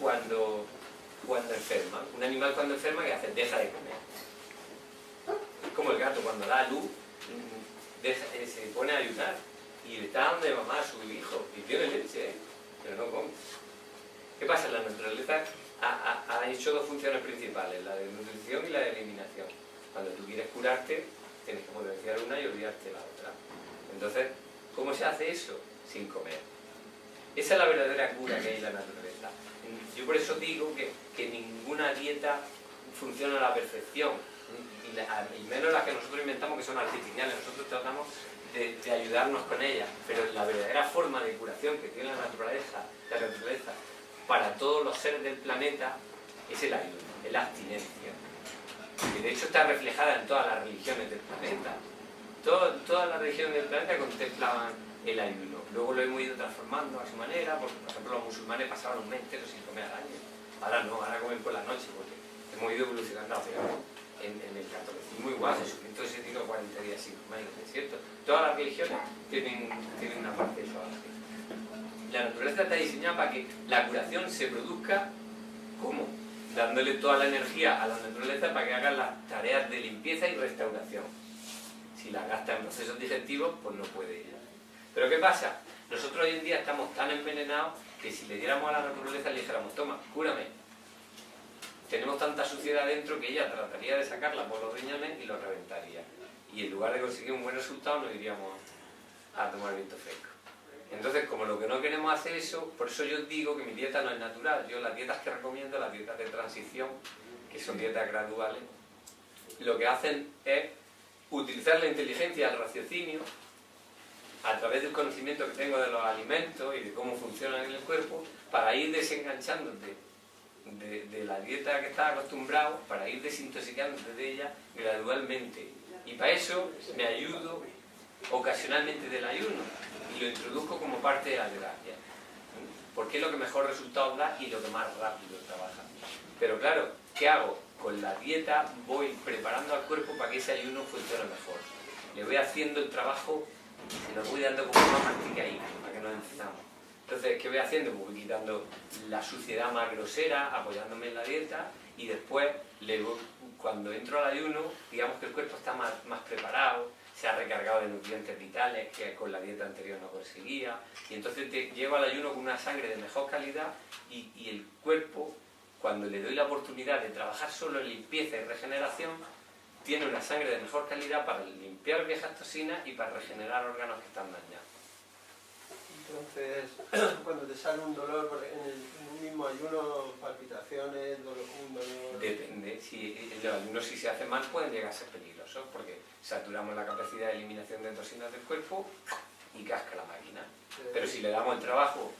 cuando enferman. Un animal cuando enferma, ¿qué hace? Deja de comer. Es como el gato cuando da a luz, se pone a ayunar y le está dando de mamá a su hijo y tiene leche, pero no come. ¿Qué pasa? La naturaleza ha hecho dos funciones principales, la de nutrición y la de eliminación. Cuando tú quieres curarte, tienes que potenciar una y olvidarte la otra. Entonces, ¿cómo se hace eso? Sin comer. Esa es la verdadera cura que hay en la naturaleza. Yo por eso digo que ninguna dieta funciona a la perfección, y menos las que nosotros inventamos, que son artificiales. Nosotros tratamos de ayudarnos con ellas, pero la verdadera forma de curación que tiene la naturaleza para todos los seres del planeta es el ayuno, es la abstinencia. Que de hecho está reflejada en todas las religiones del planeta. Todas las religiones del planeta contemplaban el ayuno. Luego lo hemos ido transformando a su manera, porque por ejemplo los musulmanes pasaban un mes entero sin comer al año. Ahora no, ahora comen por la noche, porque hemos ido evolucionando hacia en el catolicismo igual. Jesucristo se tiró 40 días sin comer en el desierto. Todas las religiones tienen una parte de eso así. La naturaleza está diseñada para que la curación se produzca, ¿cómo? Dándole toda la energía a la naturaleza para que haga las tareas de limpieza y restauración. Si la gasta en procesos digestivos, pues no puede ir. Pero ¿qué pasa? Nosotros hoy en día estamos tan envenenados que si le diéramos a la naturaleza, le dijéramos, toma, cúrame. Tenemos tanta suciedad dentro que ella trataría de sacarla por los riñones y lo reventaría. Y en lugar de conseguir un buen resultado, nos iríamos a tomar viento fresco. Entonces, como lo que no queremos hacer eso, por eso yo digo que mi dieta no es natural. Yo las dietas que recomiendo, las dietas de transición, que son dietas graduales, lo que hacen es utilizar la inteligencia, el raciocinio, a través del conocimiento que tengo de los alimentos y de cómo funcionan en el cuerpo, para ir desenganchándote de la dieta que estás acostumbrado, para ir desintoxicándote de ella gradualmente. Y para eso me ayudo ocasionalmente del ayuno y lo introduzco como parte de la terapia, porque es lo que mejor resultados da y lo que más rápido trabaja. Pero claro, ¿qué hago? Con la dieta voy preparando al cuerpo para que ese ayuno funcione mejor. Le voy haciendo el trabajo, se lo voy dando como una masticadita para que nos encendamos. Entonces, ¿qué voy haciendo? Pues voy quitando la suciedad más grosera, apoyándome en la dieta, y después, cuando entro al ayuno, digamos que el cuerpo está más preparado, se ha recargado de nutrientes vitales que con la dieta anterior no conseguía, y entonces te llevo al ayuno con una sangre de mejor calidad, y el cuerpo, cuando le doy la oportunidad de trabajar solo en limpieza y regeneración, tiene una sangre de mejor calidad para limpiar viejas toxinas y para regenerar órganos que están dañados. Entonces, cuando te sale un dolor en un mismo ayuno, palpitaciones, un dolor... Depende. Si los ayunos, si se hace mal, pueden llegar a ser peligrosos, porque saturamos la capacidad de eliminación de toxinas del cuerpo y casca la máquina. Pero si le damos el trabajo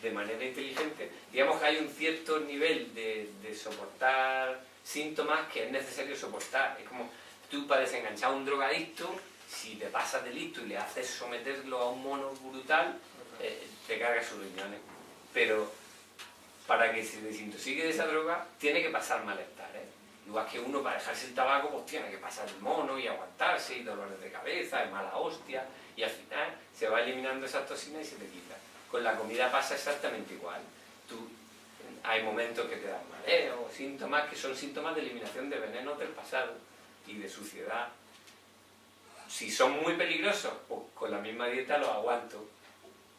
de manera inteligente, digamos que hay un cierto nivel de soportar síntomas que es necesario soportar. Es como tú, para desenganchar a un drogadicto, si te pasas de listo y le haces someterlo a un mono brutal, te cargas sus riñones. Pero para que se desintoxique de esa droga, tiene que pasar malestar, ¿eh? Igual que uno, para dejarse el tabaco, pues tiene que pasar el mono y aguantarse, y dolores de cabeza, y mala hostia, y al final se va eliminando esas toxinas y se te quita. Con la comida pasa exactamente igual. Hay momentos que te dan mareo, síntomas que son síntomas de eliminación de venenos del pasado y de suciedad. Si son muy peligrosos, pues con la misma dieta los aguanto.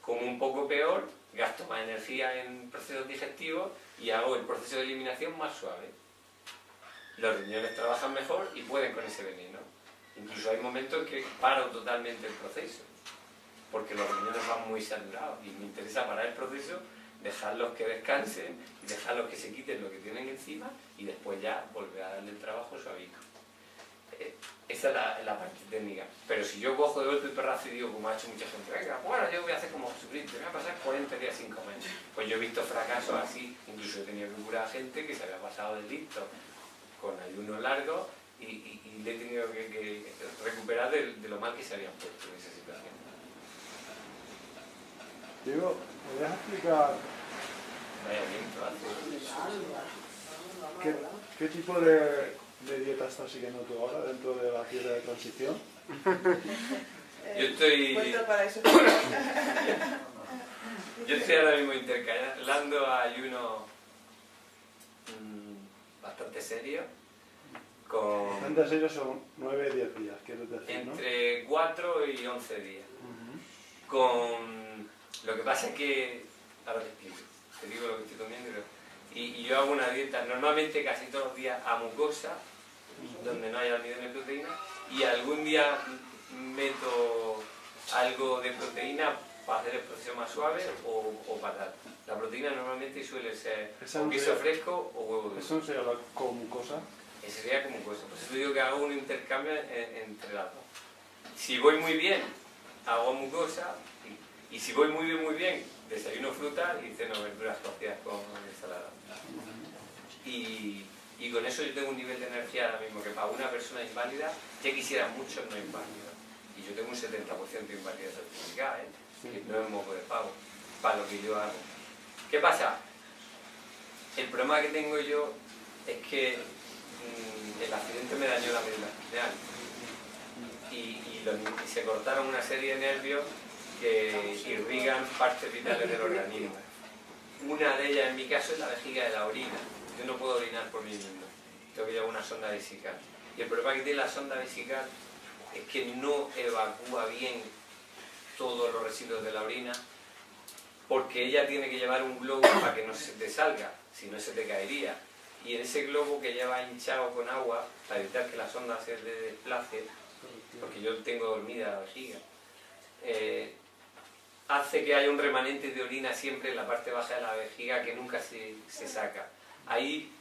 Como un poco peor, gasto más energía en procesos digestivos y hago el proceso de eliminación más suave. Los riñones trabajan mejor y pueden con ese veneno. Incluso hay momentos en que paro totalmente el proceso, porque los riñones van muy saturados y me interesa parar el proceso, dejarlos que descansen y dejarlos que se quiten lo que tienen encima y después ya volver a darle el trabajo suavito. Esa es la parte técnica. Pero si yo cojo de golpe el perrazo y digo, como ha hecho mucha gente, venga, bueno, yo voy a hacer como Jesucristo, me voy a pasar 40 días sin comer. Pues yo he visto fracasos así, incluso he tenido que curar a gente que se había pasado de listo con ayunos largos y le he tenido que recuperar de lo mal que se habían puesto en esa situación. Diego, ¿podrías explicar Vaya viento hace. qué tipo de dieta estás siguiendo tú ahora dentro de la dieta de transición? Yo estoy... Cuento para eso. Yo estoy ahora mismo intercalando ayunos bastante serios. Bastante serios son 9-10 días, quieres decir, ¿no? Entre 4 y 11 días. Con... Lo que pasa es que... Ahora te explico. Te digo lo que estoy comiendo y yo hago una dieta normalmente casi todos los días a mucosa, donde no hay almidón de proteína, y algún día meto algo de proteína para hacer el proceso más suave o patata. La proteína normalmente suele ser o queso fresco o huevo duro. ¿Eso no sería la mucosa? Ese sería como cosa. Por eso digo que hago un intercambio entre las dos. Si voy muy bien, hago mucosa, y si voy muy bien, desayuno fruta y ceno verduras cocidas con ensalada. Y con eso yo tengo un nivel de energía ahora mismo que para una persona inválida, ya quisiera muchos no inválidos. Y yo tengo un 70% de invalidez certificada, que no es moco de pavo, para lo que yo hago. ¿Qué pasa? El problema que tengo yo es que el accidente me dañó la médula espinal y se cortaron una serie de nervios que irrigan partes vitales del organismo. Una de ellas en mi caso es la vejiga de la orina. Yo no puedo orinar por mí mismo, tengo que llevar una sonda vesical. Y el problema que tiene la sonda vesical es que no evacúa bien todos los residuos de la orina, porque ella tiene que llevar un globo para que no se te salga, si no se te caería. Y en ese globo que lleva hinchado con agua, para evitar que la sonda se desplace, porque yo tengo dormida la vejiga, hace que haya un remanente de orina siempre en la parte baja de la vejiga que nunca se saca. Ahí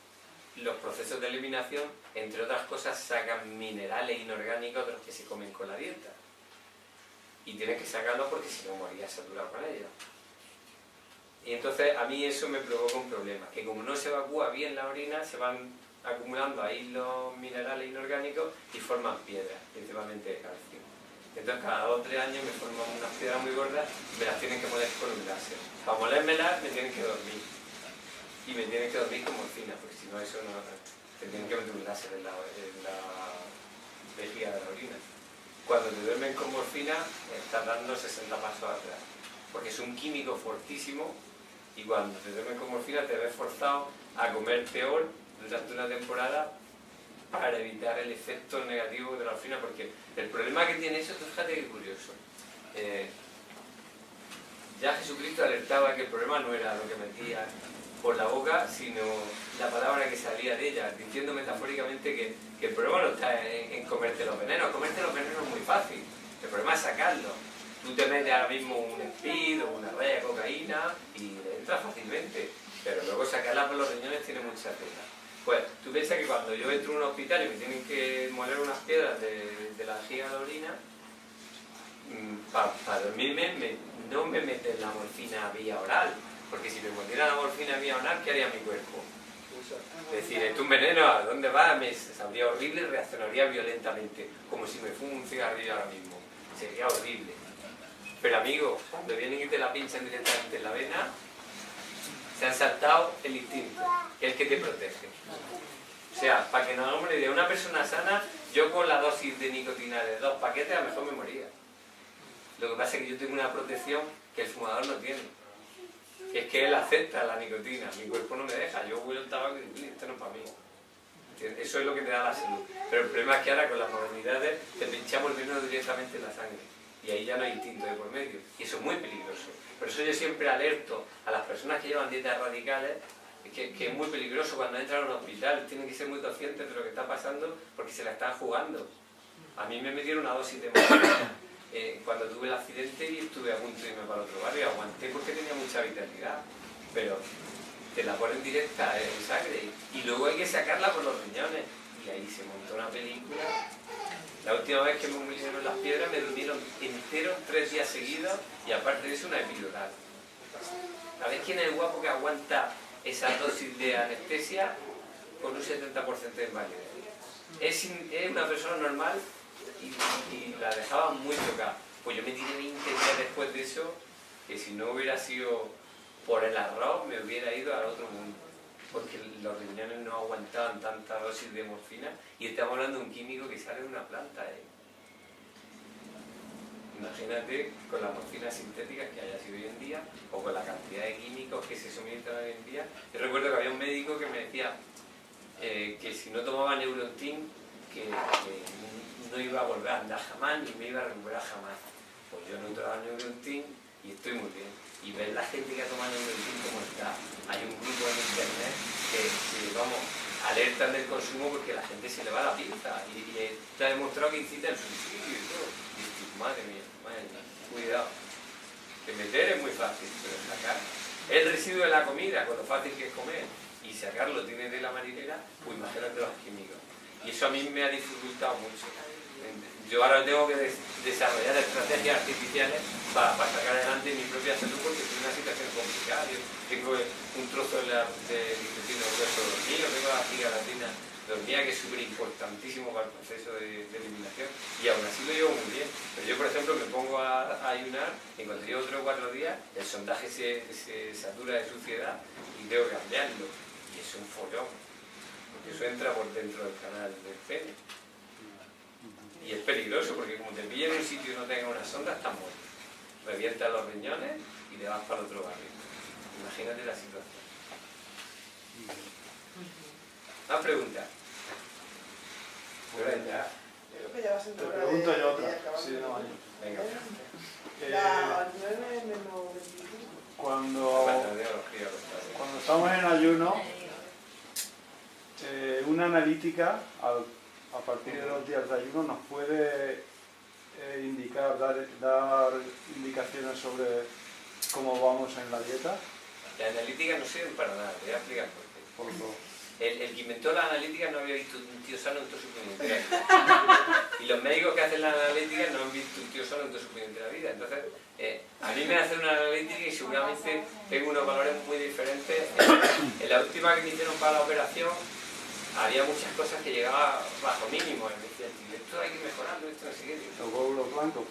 los procesos de eliminación, entre otras cosas, sacan minerales inorgánicos de los que se comen con la dieta. Y tienes que sacarlos porque si no morías saturado con ellos. Y entonces a mí eso me provoca un problema, que como no se evacúa bien la orina, se van acumulando ahí los minerales inorgánicos y forman piedras, principalmente de calcio. Entonces cada 2 o 3 años me forman unas piedras muy gordas y me las tienen que moler con un láser. Para molérmelas me tienen que dormir. Y me tienen que dormir con morfina, porque si no eso no... Te tienen que meter un láser en la vejiga de la orina. Cuando te duermen con morfina, estás dando 60 pasos atrás. Porque es un químico fortísimo y cuando te duermen con morfina te ves forzado a comer peor durante una temporada para evitar el efecto negativo de la morfina, porque el problema que tiene eso, fíjate qué curioso. Ya Jesucristo alertaba que el problema no era lo que metía por la boca, sino la palabra que salía de ella, diciendo metafóricamente que el problema no está en comerte los venenos. Comerte los venenos es muy fácil, el problema es sacarlos. Tú te metes ahora mismo un speed o una raya de cocaína y le entras fácilmente, pero luego sacarla por los riñones tiene mucha tela. Pues tú piensas que cuando yo entro en un hospital y me tienen que moler unas piedras de la vejiga de orina, para dormirme no me meten la morfina vía oral, porque si me metiera la morfina vía oral, ¿qué haría mi cuerpo? Es decir, esto es un veneno, ¿a dónde va? Me sabría horrible y reaccionaría violentamente, como si me fumo un cigarrillo ahora mismo. Sería horrible. Pero amigo, cuando vienen y te la pinchan directamente en la vena, se han saltado el instinto, que es el que te protege. O sea, para que nos hagamos una idea, una persona sana, yo con la dosis de nicotina de 2 paquetes a lo mejor me moría. Lo que pasa es que yo tengo una protección que el fumador no tiene. Que es que él acepta la nicotina, mi cuerpo no me deja, yo huelo el tabaco y digo, esto no es para mí. Eso es lo que te da la salud. Pero el problema es que ahora con las modernidades te pinchamos el veneno directamente en la sangre. Y ahí ya no hay instinto de por medio. Y eso es muy peligroso. Por eso yo siempre alerto a las personas que llevan dietas radicales que es muy peligroso cuando entran a un hospital. Tienen que ser muy conscientes de lo que está pasando porque se la están jugando. A mí me metieron una dosis de morfina cuando tuve el accidente y estuve a punto de irme para otro barrio. Aguanté porque tenía mucha vitalidad. Pero te la ponen directa en sangre y luego hay que sacarla por los riñones. Y ahí se montó una película. La última vez que me pusieron las piedras me durmieron entero 3 días seguidos y aparte de eso una epidural. ¿Sabes quién es el guapo que aguanta esa dosis de anestesia con un 70% de invalidez? Es una persona normal y la dejaba muy tocada. Pues yo me tiré 20 días después de eso, que si no hubiera sido por el arroz me hubiera ido al otro mundo. Porque los riñones no aguantaban tanta dosis de morfina y estamos hablando de un químico que sale de una planta. Imagínate con las morfinas sintéticas que hay así hoy en día o con la cantidad de químicos que se suministran hoy en día. Yo recuerdo que había un médico que me decía que si no tomaba Neurontin que no iba a volver a andar jamás ni me iba a recuperar jamás. Pues yo no tomaba Neurontin y estoy muy bien. Y ver la gente que ha tomado Neurontin como está. Hay un grupo en internet que vamos, alertan del consumo porque la gente se le va la pinza y está demostrado que incita el suicidio y todo. Y dices, madre mía, cuidado. Que meter es muy fácil, pero sacar el residuo de la comida, con lo fácil que es comer, y sacarlo tiene de la marinera, pues imagínate los químicos. Y eso a mí me ha dificultado mucho. Yo ahora tengo que desarrollar estrategias artificiales para sacar adelante mi propia salud porque es una situación complicada. Yo tengo un trozo de intestino grueso dormido, tengo la vejiga latina dormida que es súper importantísimo para el proceso de eliminación y aún así lo llevo muy bien. Pero yo, por ejemplo, me pongo a ayunar y cuando llevo 3 o 4 días el sondaje se satura de suciedad y tengo que cambiarlo. Y es un follón, porque eso entra por dentro del canal del pene. Y es peligroso porque como te pillan en un sitio y no tengas una sonda, estás muerto. Revientas los riñones y te vas para otro barrio. Imagínate la situación. Más preguntas. Creo que ya va a ser Te pregunto yo otra. Sí, no, venga. La 9 menos 25. Cuando estamos en ayuno, una analítica a partir de los días de ayuno nos puede dar indicaciones sobre cómo vamos en la dieta. La analítica no sirve para nada, te voy a explicar por qué. El que inventó la analítica no había visto un tío sano en toda su puñetera vida. Y los médicos que hacen la analítica no han visto un tío sano en toda su puñetera vida. Entonces, a mí me hacen una analítica y seguramente tengo unos valores muy diferentes. En la última que me hicieron para la operación, había muchas cosas que llegaban bajo mínimo. Me decían, esto hay que mejorarlo, esto no sé qué. Los glóbulos blancos,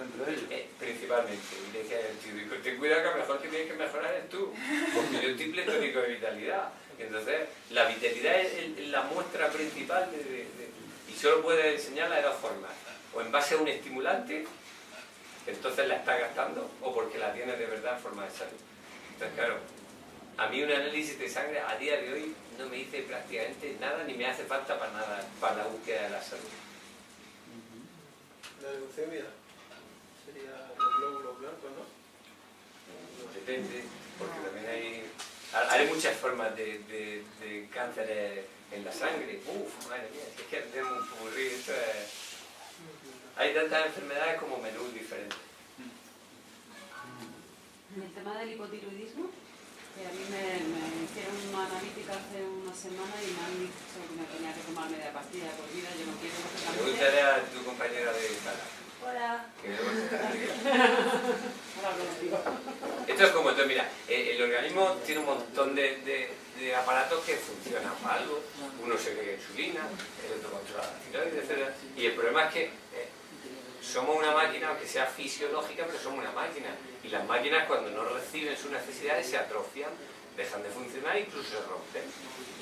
entre ellos. Principalmente. Y le decía el tío, ten cuidado que a lo mejor que tienes que mejorar es tú. Porque yo estoy pletórico de vitalidad. Entonces, la vitalidad es la muestra principal y solo puedes enseñarla de 2 formas. O en base a un estimulante, entonces la estás gastando, o porque la tienes de verdad en forma de salud. Entonces, claro, a mí un análisis de sangre a día de hoy no me dice prácticamente nada, ni me hace falta para nada, para la búsqueda de la salud. La leucemia sería los glóbulos blancos, ¿no? Depende, porque también hay Haré muchas formas de cáncer en la sangre. Uf, madre mía, si es que tenemos un purrí, esto es... Hay tantas enfermedades como menús diferentes. En el tema del hipotiroidismo, a mí me hicieron una analítica hace una semana y me han dicho que me tenía que tomar media pastilla por vida. Yo no quiero, Me gustaría a tu compañera de sala. Hola. Esto es como todo, mira, el organismo tiene un montón de aparatos que funcionan para algo. Uno segrega insulina, el otro controla la tiroides, etc. Y el problema es que somos una máquina, aunque sea fisiológica, pero somos una máquina. Y las máquinas, cuando no reciben sus necesidades, se atrofian, dejan de funcionar e incluso se rompen.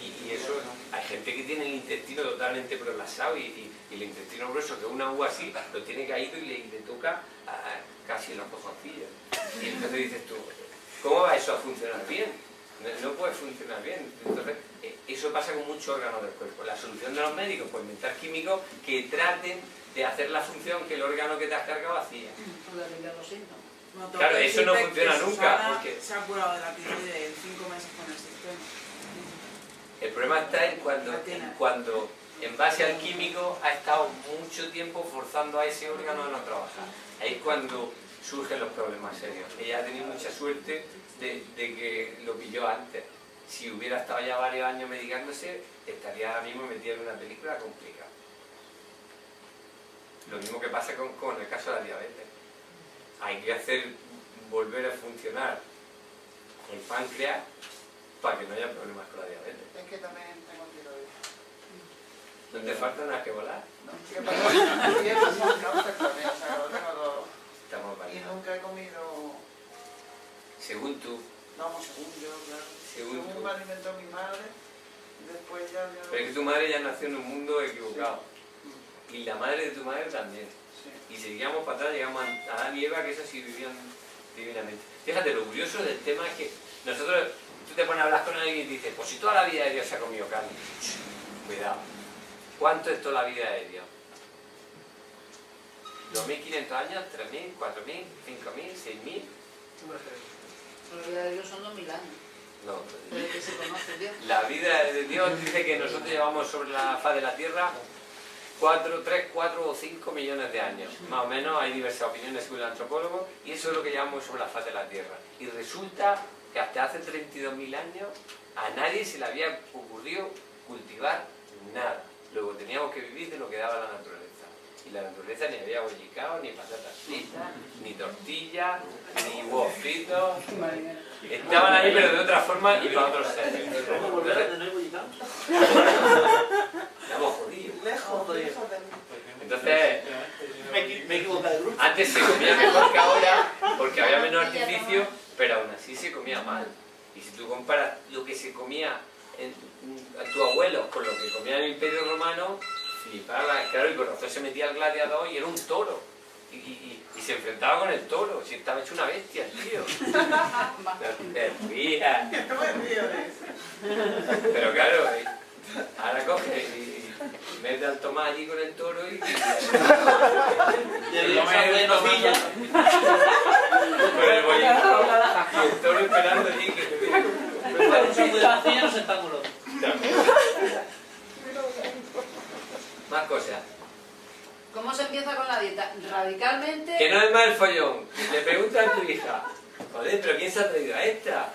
Y eso, hay gente que tiene el intestino totalmente prolapsado y el intestino grueso, que es una uva así, lo tiene caído y le toca casi en los cojoncillos. Y entonces dices tú, ¿cómo va eso a funcionar bien? No puede funcionar bien. Entonces, eso pasa con muchos órganos del cuerpo. La solución de los médicos, pues inventar químicos que traten de hacer la función que el órgano que te has cargado hacía. Claro, eso no funciona nunca. Porque se ha curado de la tiroides en 5 meses con el sistema. El problema está en cuando en base al químico ha estado mucho tiempo forzando a ese órgano a no trabajar. Ahí es cuando surgen los problemas serios. Ella ha tenido mucha suerte de que lo pilló antes. Si hubiera estado ya varios años medicándose, estaría ahora mismo metida en una película complicada. Lo mismo que pasa con el caso de la diabetes. Hay que hacer volver a funcionar el páncreas para que no haya problemas con la diabetes. Es que también tengo tiroides. ¿No te falta nada que volar? No, ¿qué pasa? Yo he pasado cáncer también, o sea, lo tengo todo. Estamos Y valientes. nunca he comido... Según tú. No, según yo, claro. Según tú. me alimentó mi madre, después ya... Pero es que tu madre ya nació en un mundo equivocado. Y la madre de tu madre también. Sí. Y si seguíamos para atrás, llegamos a Adán y Eva, que eso sí vivían divinamente. Fíjate, lo curioso del tema es que nosotros, tú te pones a hablar con alguien y dices, pues si toda la vida de Dios se ha comido carne. Cuidado. ¿Cuánto es toda la vida de Dios? ¿2.500 años? ¿3.000? ¿4.000? ¿5.000? ¿6.000? La vida de Dios son 2000 años. No. Desde que se conoce Dios. La vida de Dios dice que nosotros llevamos sobre la faz de la tierra 3, 4 o 5 millones de años. Más o menos, hay diversas opiniones según el antropólogo, y eso es lo que llevamos sobre la faz de la tierra. Y resulta que hasta hace 32.000 años a nadie se le había ocurrido cultivar nada. Luego teníamos que vivir de lo que daba la naturaleza. Y la naturaleza ni había bollicao, ni patatas fritas, ni tortillas, ni huevos fritos. Estaban ahí pero de otra forma y para otros seres. Estamos jodidos. Entonces, antes se comía mejor que ahora porque había menos artificio, pero aún así se comía mal. Y si tú comparas lo que se comía a tu abuelo con lo que comía en el Imperio Romano, flipaba. Claro, y Corazón se metía al gladiador y era un toro. Y se enfrentaba con el toro, si estaba hecho una bestia, tío. Te rías. Pero claro, ahora coge y mete al Tomás allí con el toro y el nocilla con el bollito y el toro esperando allí que te diga. Más cosas. ¿Cómo se empieza con la dieta? Radicalmente... Que no es mal follón. Le preguntas a tu hija, joder, pero ¿quién se ha traído a esta?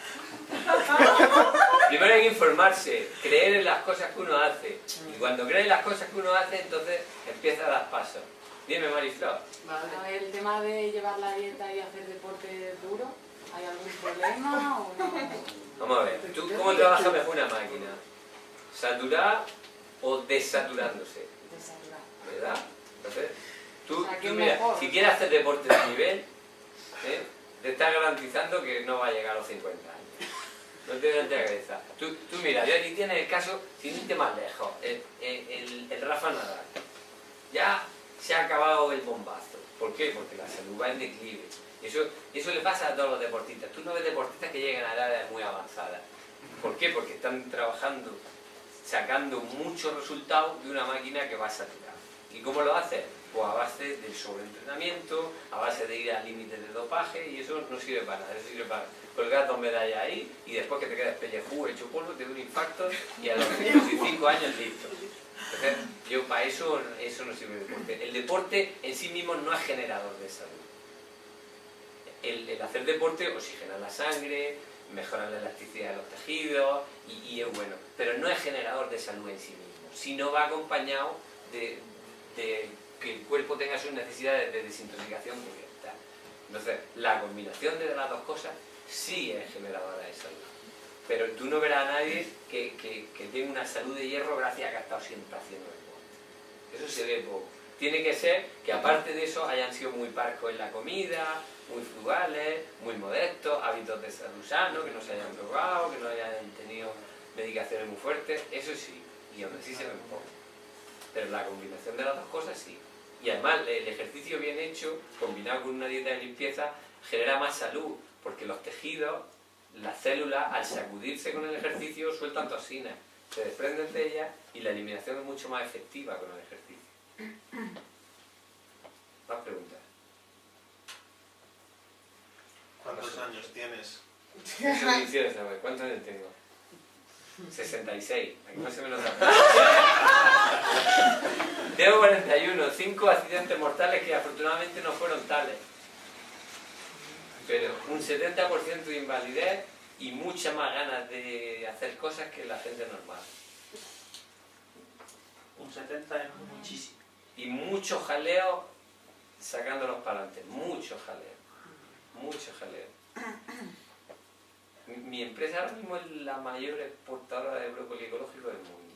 Primero hay que informarse, creer en las cosas que uno hace. Y cuando crees en las cosas que uno hace, entonces empieza a dar pasos. Dime, Mariflor. A ver, el tema de llevar la dieta y hacer deporte duro, ¿hay algún problema o no? Vamos a ver, ¿tú cómo trabajas mejor una máquina? ¿Saturada o desaturándose? Desaturar. ¿Verdad? Entonces, tú, O sea, que mira, mejor. si quieres hacer deporte de nivel, te estás garantizando que no va a llegar a los 50 años. No te des la cabeza. Tú mira, ya aquí tienes el caso, sin irte más lejos, el Rafa Nadal. Ya se ha acabado el bombazo. ¿Por qué? Porque la salud va en declive. Y eso le pasa a todos los deportistas. Tú no ves deportistas que lleguen a edades muy avanzadas. ¿Por qué? Porque están trabajando, sacando muchos resultados de una máquina que va a saturar. ¿Y cómo lo hace? Pues a base del sobreentrenamiento, a base de ir al límite de dopaje, y eso no sirve para nada, eso sirve para colgar 2 medallas ahí y después que te quedes pellejú, hecho polvo, te da un infarto y a los 25 años listo. Entonces, yo para eso no sirve el deporte. El deporte en sí mismo no es generador de salud. El hacer deporte oxigena la sangre, mejora la elasticidad de los tejidos y es bueno, pero no es generador de salud en sí mismo, sino va acompañado de que el cuerpo tenga sus necesidades de desintoxicación cubiertas. Entonces, la combinación de las dos cosas sí es generadora de salud. Pero tú no verás a nadie que tenga una salud de hierro gracias a que ha estado siempre haciendo deporte. Eso se ve poco. Tiene que ser que aparte de eso hayan sido muy parcos en la comida, muy frugales, muy modestos, hábitos de salud sanos, que no se hayan drogado, que no hayan tenido medicaciones muy fuertes, eso sí, y aún así se ven poco. Pero la combinación de las dos cosas sí. Y además el ejercicio bien hecho, combinado con una dieta de limpieza, genera más salud, porque los tejidos, las células, al sacudirse con el ejercicio, sueltan toxinas, se desprenden de ellas y la eliminación es mucho más efectiva con el ejercicio. ¿Más preguntas? ¿Cuántos años tienes? Eso me hicieron saber. ¿Cuántos años tengo? 66. Aquí no se me nota. Tengo 41. 5 accidentes mortales que afortunadamente no fueron tales. Pero un 70% de invalidez y muchas más ganas de hacer cosas que la gente normal. Un 70 es muchísimo. Y mucho jaleo sacándolos para adelante. Mucho jaleo. Mucho jaleo. Mi empresa ahora mismo es la mayor exportadora de brócoli ecológico del mundo.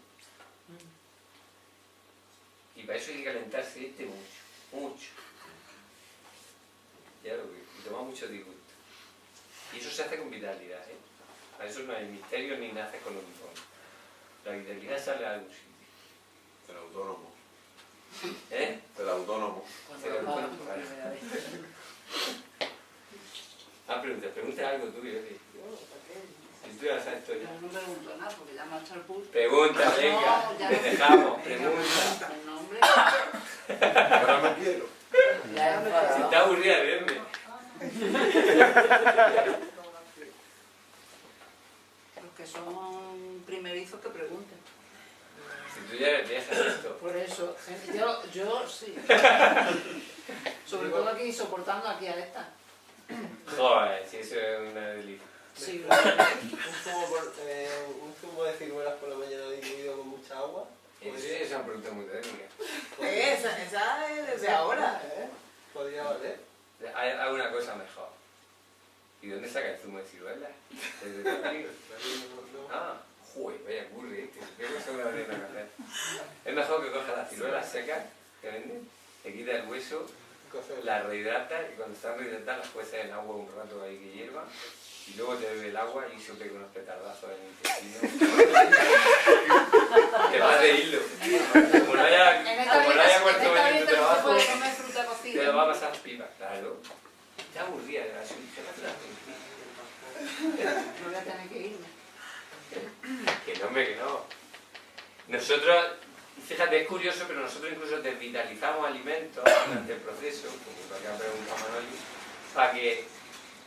Y para eso hay que calentarse mucho. Ya lo veo. Y toma mucho disgusto. Y eso se hace con vitalidad, ¿eh? Para eso no hay misterio ni nace con un don. La vitalidad sale a algún sitio. El autónomo. ¿Eh? El autónomo. Pregunta algo tuyo, ¿eh? Si tú ya sabes todo ya. No pregunto nada porque ya me ha hecho el pulso. Pregunta, venga, No, ya te no. dejamos, pregunta. El nombre. Ahora me quiero. Si está aburrida de verme. Los que son primerizos que pregunten. Si tú ya dejas esto. Por eso, yo sí. Sobre todo aquí, soportando aquí a esta. Joder, si eso es una delicia. Sí, un zumo de ciruelas por la mañana diluido con mucha agua. Esa es una pregunta muy técnica. Esa es desde ahora. Podría valer. Hay una cosa mejor. ¿Y dónde saca el zumo de ciruelas? Desde tu amigo. Ah, joder, vaya curry, este. ¿Qué cosa me habría que hacer? Es mejor que cojas las ciruelas secas que venden, le quitas el hueso, las rehidratas y cuando están rehidratadas las puedes en agua un rato ahí que hierva y luego te bebe el agua y se pega unos petardazos en el intestino. Te vas de hilo. Como no haya cuarto medio en tu trabajo, puede comer fruta cocida. te lo va a pasar pipa, claro. Está aburrida de la suya. No voy a tener que irme. Que no, hombre, que no. Nosotros, fíjate, es curioso, pero nosotros incluso desvitalizamos alimentos durante el proceso, como lo que ha preguntado Manoli,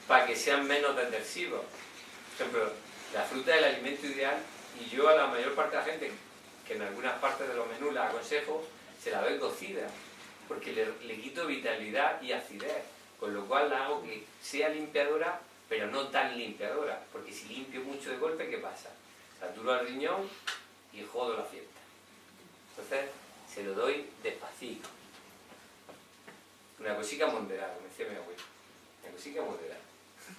para que sean menos detersivos. Por ejemplo, la fruta es el alimento ideal y yo a la mayor parte de la gente, que en algunas partes de los menús la aconsejo, se la doy cocida, porque le quito vitalidad y acidez, con lo cual la hago que sea limpiadora, pero no tan limpiadora, porque si limpio mucho de golpe, ¿qué pasa? Saturo al riñón y jodo la fiesta. Entonces, se lo doy despacito. Una cosica moderada, como decía mi abuelo. Una cosica moderada.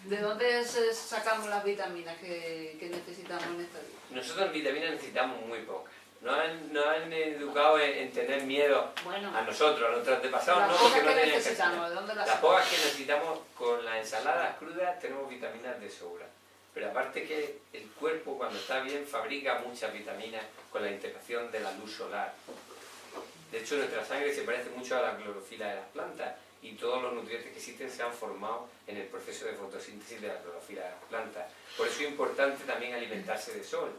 ¿De dónde sacamos las vitaminas que necesitamos en esta vida? Nosotros vitaminas necesitamos muy pocas. Nos han educado en tener miedo a nosotros, a nuestros antepasados, no porque no tenían que necesitamos, ¿de dónde las las pocas que necesitamos con las ensaladas crudas tenemos vitaminas de sobra. Pero aparte que el cuerpo cuando está bien fabrica muchas vitaminas con la integración de la luz solar. De hecho nuestra sangre se parece mucho a la clorofila de las plantas y todos los nutrientes que existen se han formado en el proceso de fotosíntesis de la clorofila de las plantas. Por eso es importante también alimentarse de sol.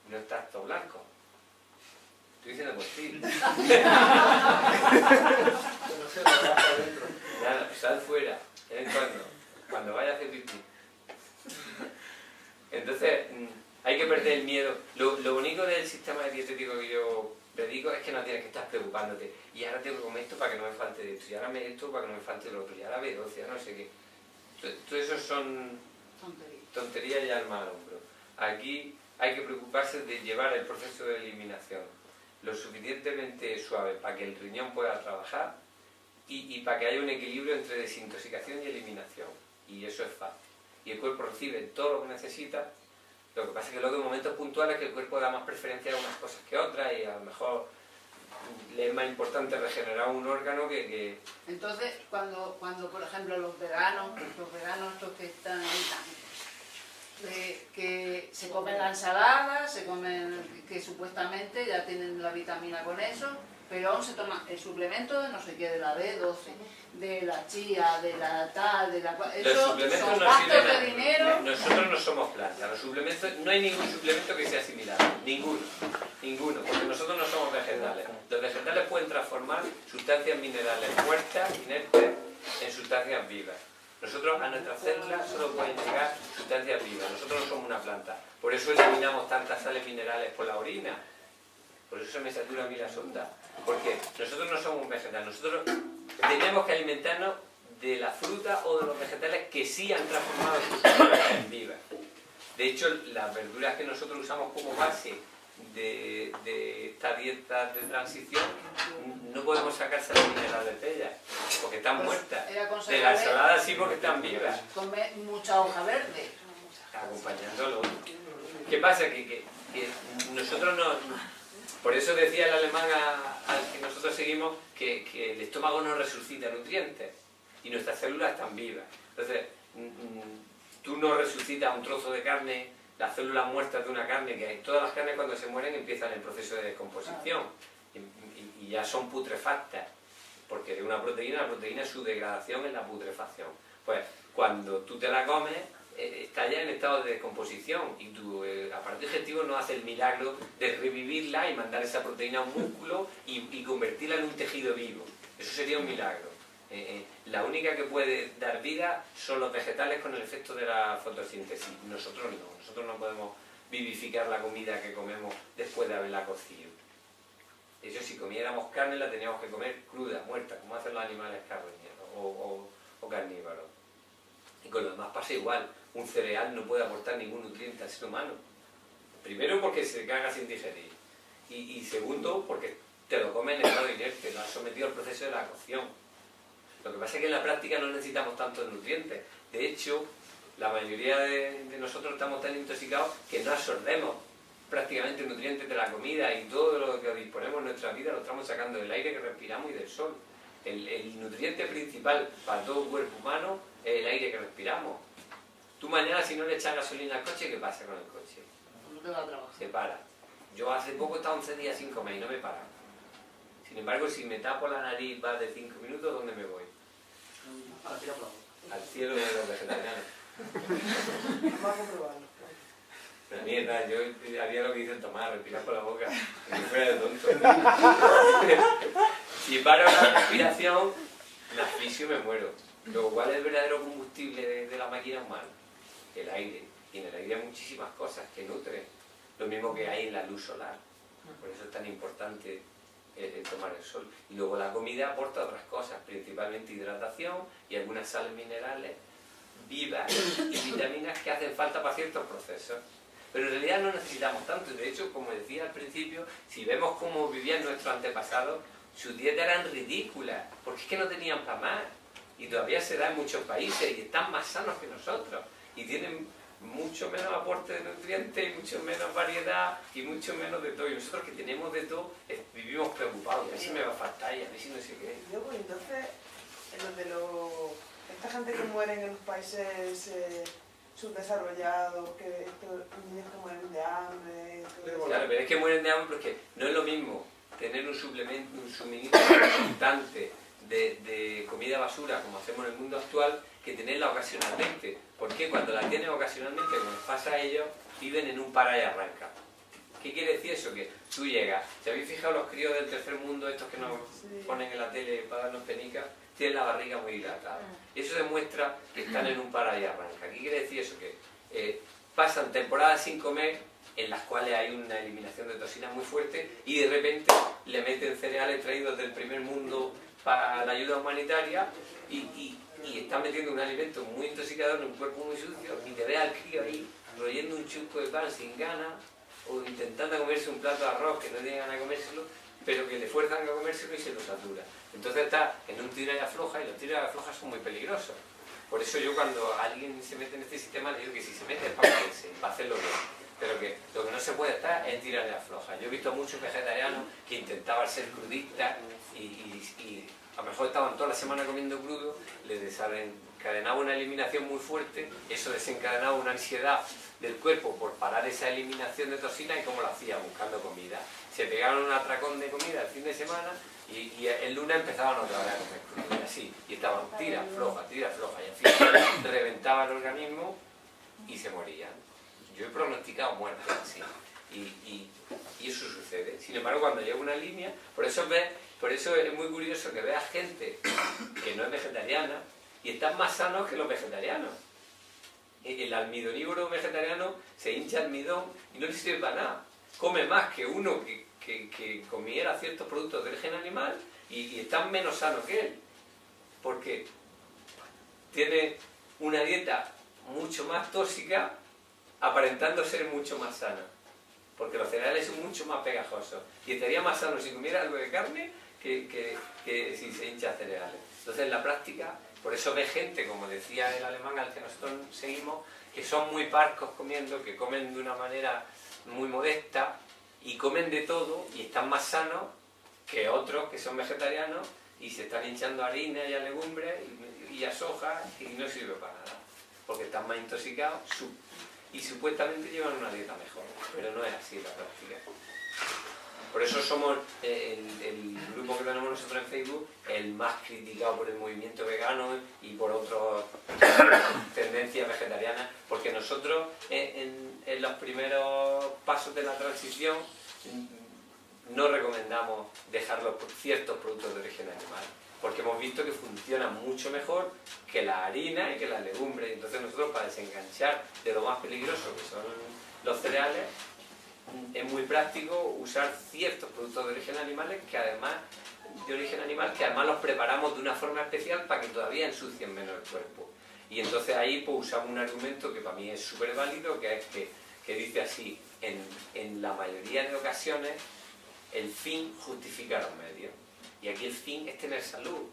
No estar todo blanco. Estoy diciendo por ti. Que no se lo deja adentro. Nada, sal fuera, de vez en cuando vaya a hacer pipí. Entonces, hay que perder el miedo. Lo bonito del sistema dietético que yo predico es que no tienes que estar preocupándote. Y ahora tengo que comer esto para que no me falte de esto. Y ahora me esto para que no me falte lo otro. Y ahora B12, ya no sé qué. Todo eso son tonterías y alma al hombro. Aquí hay que preocuparse de llevar el proceso de eliminación lo suficientemente suave para que el riñón pueda trabajar y para que haya un equilibrio entre desintoxicación y eliminación. Y eso es fácil. Y el cuerpo recibe todo lo que necesita. Lo que pasa es que luego en momentos puntuales que el cuerpo da más preferencia a unas cosas que a otras y a lo mejor le es más importante regenerar un órgano que... Entonces, cuando por ejemplo los veganos estos que están ahí que se comen la ensalada, se comen que supuestamente ya tienen la vitamina con eso, pero aún se toman el suplemento de no sé qué, de la B12, de la chía, de la tal, de la... Eso son gastos de dinero. Nosotros no somos plantas, los suplementos, no hay ningún suplemento que sea similar, ninguno, porque nosotros no somos vegetales. Los vegetales pueden transformar sustancias minerales muertas, inertes, en sustancias vivas. Nosotros a nuestras células solo pueden llegar sustancias vivas, nosotros no somos una planta. Por eso eliminamos tantas sales minerales por la orina. Por eso se me satura a mí la sonda. Porque nosotros no somos un vegetal, nosotros tenemos que alimentarnos de la fruta o de los vegetales que sí han transformado sustancias en vivas. De hecho, las verduras que nosotros usamos como base de esta dieta de transición, no podemos sacar sales minerales de ellas, porque están muertas. De la ensalada sí, porque están vivas. Come mucha hoja verde. Acompañándolo. ¿Qué pasa? Que nosotros no... Por eso decía el alemán al que nosotros seguimos que el estómago no resucita nutrientes y nuestras células están vivas. Entonces, tú no resucitas un trozo de carne, las células muertas de una carne, que hay, todas las carnes cuando se mueren empiezan el proceso de descomposición y ya son putrefactas, porque de una proteína, la proteína su degradación es la putrefacción. Pues cuando tú te la comes, está ya en estado de descomposición y tu aparato digestivo no hace el milagro de revivirla y mandar esa proteína a un músculo y convertirla en un tejido vivo. Eso sería un milagro. La única que puede dar vida son los vegetales con el efecto de la fotosíntesis. Nosotros no podemos vivificar la comida que comemos después de haberla cocido. De hecho, si comiéramos carne la teníamos que comer cruda, muerta, como hacen los animales carroñeros o carnívoros. Y con lo demás pasa igual. Un cereal no puede aportar ningún nutriente al ser humano. Primero porque se caga sin digerir. Y segundo porque te lo comes en estado inerte, lo has sometido al proceso de la cocción. Lo que pasa es que en la práctica no necesitamos tantos nutrientes. De hecho, la mayoría de nosotros estamos tan intoxicados que no absorbemos prácticamente nutrientes de la comida y todo lo que disponemos en nuestra vida lo estamos sacando del aire que respiramos y del sol. El nutriente principal para todo cuerpo humano es el aire que respiramos. Tú mañana si no le echas gasolina al coche, ¿qué pasa con el coche? No te va a trabajar. Se para. Yo hace poco he estado 11 días sin comer y no me para. Sin embargo, si me tapo la nariz más de 5 minutos, ¿dónde me voy? Al cielo de los vegetarianos. Vamos a comprobarlo. La mierda, yo haría lo que dice Tomás, respirar por la boca, que fuera de tonto. Si paro la respiración, me asfixio y me muero. Luego, ¿cuál es el verdadero combustible de la máquina humana? El aire. Y en el aire hay muchísimas cosas que nutren. Lo mismo que hay en la luz solar. Por eso es tan importante tomar el sol. Y luego la comida aporta otras cosas, principalmente hidratación y algunas sales minerales vivas y vitaminas que hacen falta para ciertos procesos. Pero en realidad no necesitamos tanto. De hecho, como decía al principio, si vemos cómo vivían nuestros antepasados, sus dietas eran ridículas, porque es que no tenían para más. Y todavía se da en muchos países y están más sanos que nosotros. Y tienen mucho menos aporte de nutrientes, y mucho menos variedad y mucho menos de todo. Y nosotros que tenemos de todo, vivimos preocupados. A ver si me va a faltar y a ver si no sé qué. Yo, pues entonces, esta gente que mueren en los países subdesarrollados, que estos niños que mueren de hambre... Claro, pero es que mueren de hambre porque no es lo mismo tener un suplemento, un suministro constante de comida basura como hacemos en el mundo actual que tenerla ocasionalmente. Porque cuando la tienen ocasionalmente, como les pasa a ellos, viven en un para y arranca. ¿Qué quiere decir eso? Que tú llegas, ¿se habéis fijado los críos del tercer mundo, estos que nos ponen en la tele para darnos penicas? Tienen la barriga muy dilatada. Eso demuestra que están en un para y arranca. ¿Qué quiere decir eso? Que pasan temporadas sin comer, en las cuales hay una eliminación de toxinas muy fuerte, y de repente le meten cereales traídos del primer mundo para la ayuda humanitaria y están metiendo un alimento muy intoxicador en un cuerpo muy sucio, y te ve al crío ahí royendo un chusco de pan sin ganas, o intentando comerse un plato de arroz que no tiene ganas de comérselo, pero que le fuerzan a comérselo y se lo satura. Entonces está en un tira y afloja, y los tiras y aflojas son muy peligrosos. Por eso yo, cuando alguien se mete en este sistema, le digo que si se mete es para meterse, para hacerlo bien. Pero que lo que no se puede estar es tirar y afloja. Yo he visto a muchos vegetarianos que intentaban ser crudistas y a lo mejor estaban toda la semana comiendo crudo, les desencadenaba una eliminación muy fuerte, eso desencadenaba una ansiedad del cuerpo por parar esa eliminación de toxinas. ¿Y cómo lo hacía? Buscando comida. Se pegaron un atracón de comida el fin de semana y el lunes empezaban otra vez a comer crudo, y así, y estaban tira, floja, y al final reventaba el organismo y se morían. Yo he pronosticado muerte así, y eso sucede. Sin embargo, cuando llega una línea, por eso es muy curioso que veas gente que no es vegetariana y están más sanos que los vegetarianos. El almidonívoro vegetariano se hincha almidón y no le sirve para nada. Come más que uno que comiera ciertos productos de origen animal y está menos sano que él, porque tiene una dieta mucho más tóxica, aparentando ser mucho más sana, porque los cereales son mucho más pegajosos, y estaría más sano si comiera algo de carne que si se hincha cereales. Entonces, en la práctica, por eso ve gente, como decía el alemán al que nosotros seguimos, que son muy parcos comiendo, que comen de una manera muy modesta y comen de todo y están más sanos que otros que son vegetarianos y se están hinchando a harina y a legumbres y a soja, y no sirve para nada, porque están más intoxicados y supuestamente llevan una dieta mejor, pero no es así la práctica. Por eso somos el grupo que tenemos nosotros en Facebook el más criticado por el movimiento vegano y por otras tendencias vegetarianas, porque nosotros en los primeros pasos de la transición no recomendamos dejar ciertos productos de origen animal, porque hemos visto que funcionan mucho mejor que la harina y que las legumbres. Entonces nosotros, para desenganchar de lo más peligroso que son los cereales, es muy práctico usar ciertos productos de origen animal que además los preparamos de una forma especial para que todavía ensucien menos el cuerpo. Y entonces ahí pues usamos un argumento que para mí es súper válido, que es que dice así: en la mayoría de ocasiones el fin justifica los medios. Y aquí el fin es tener salud.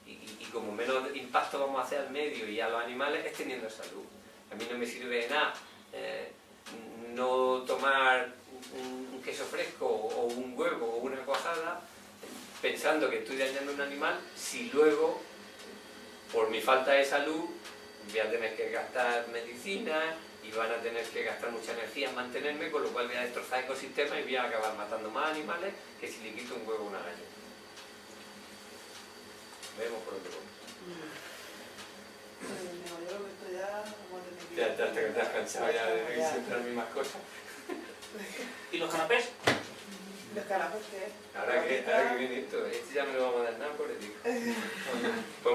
Y como menos impacto vamos a hacer al medio y a los animales es teniendo salud. A mí no me sirve de nada no tomar un queso fresco o un huevo o una cuajada pensando que estoy dañando a un animal, si luego, por mi falta de salud, voy a tener que gastar medicina y van a tener que gastar mucha energía en mantenerme, con lo cual voy a destrozar ecosistemas y voy a acabar matando más animales que si le quito un huevo a una gallina. Vemos por dónde voy. Ya te has cansado ya de vivir siempre las mismas cosas. ¿Y los canapés? ¿Los canapés qué? Ahora que viene esto, este ya me lo vamos a dar nada, pobrecito. Pues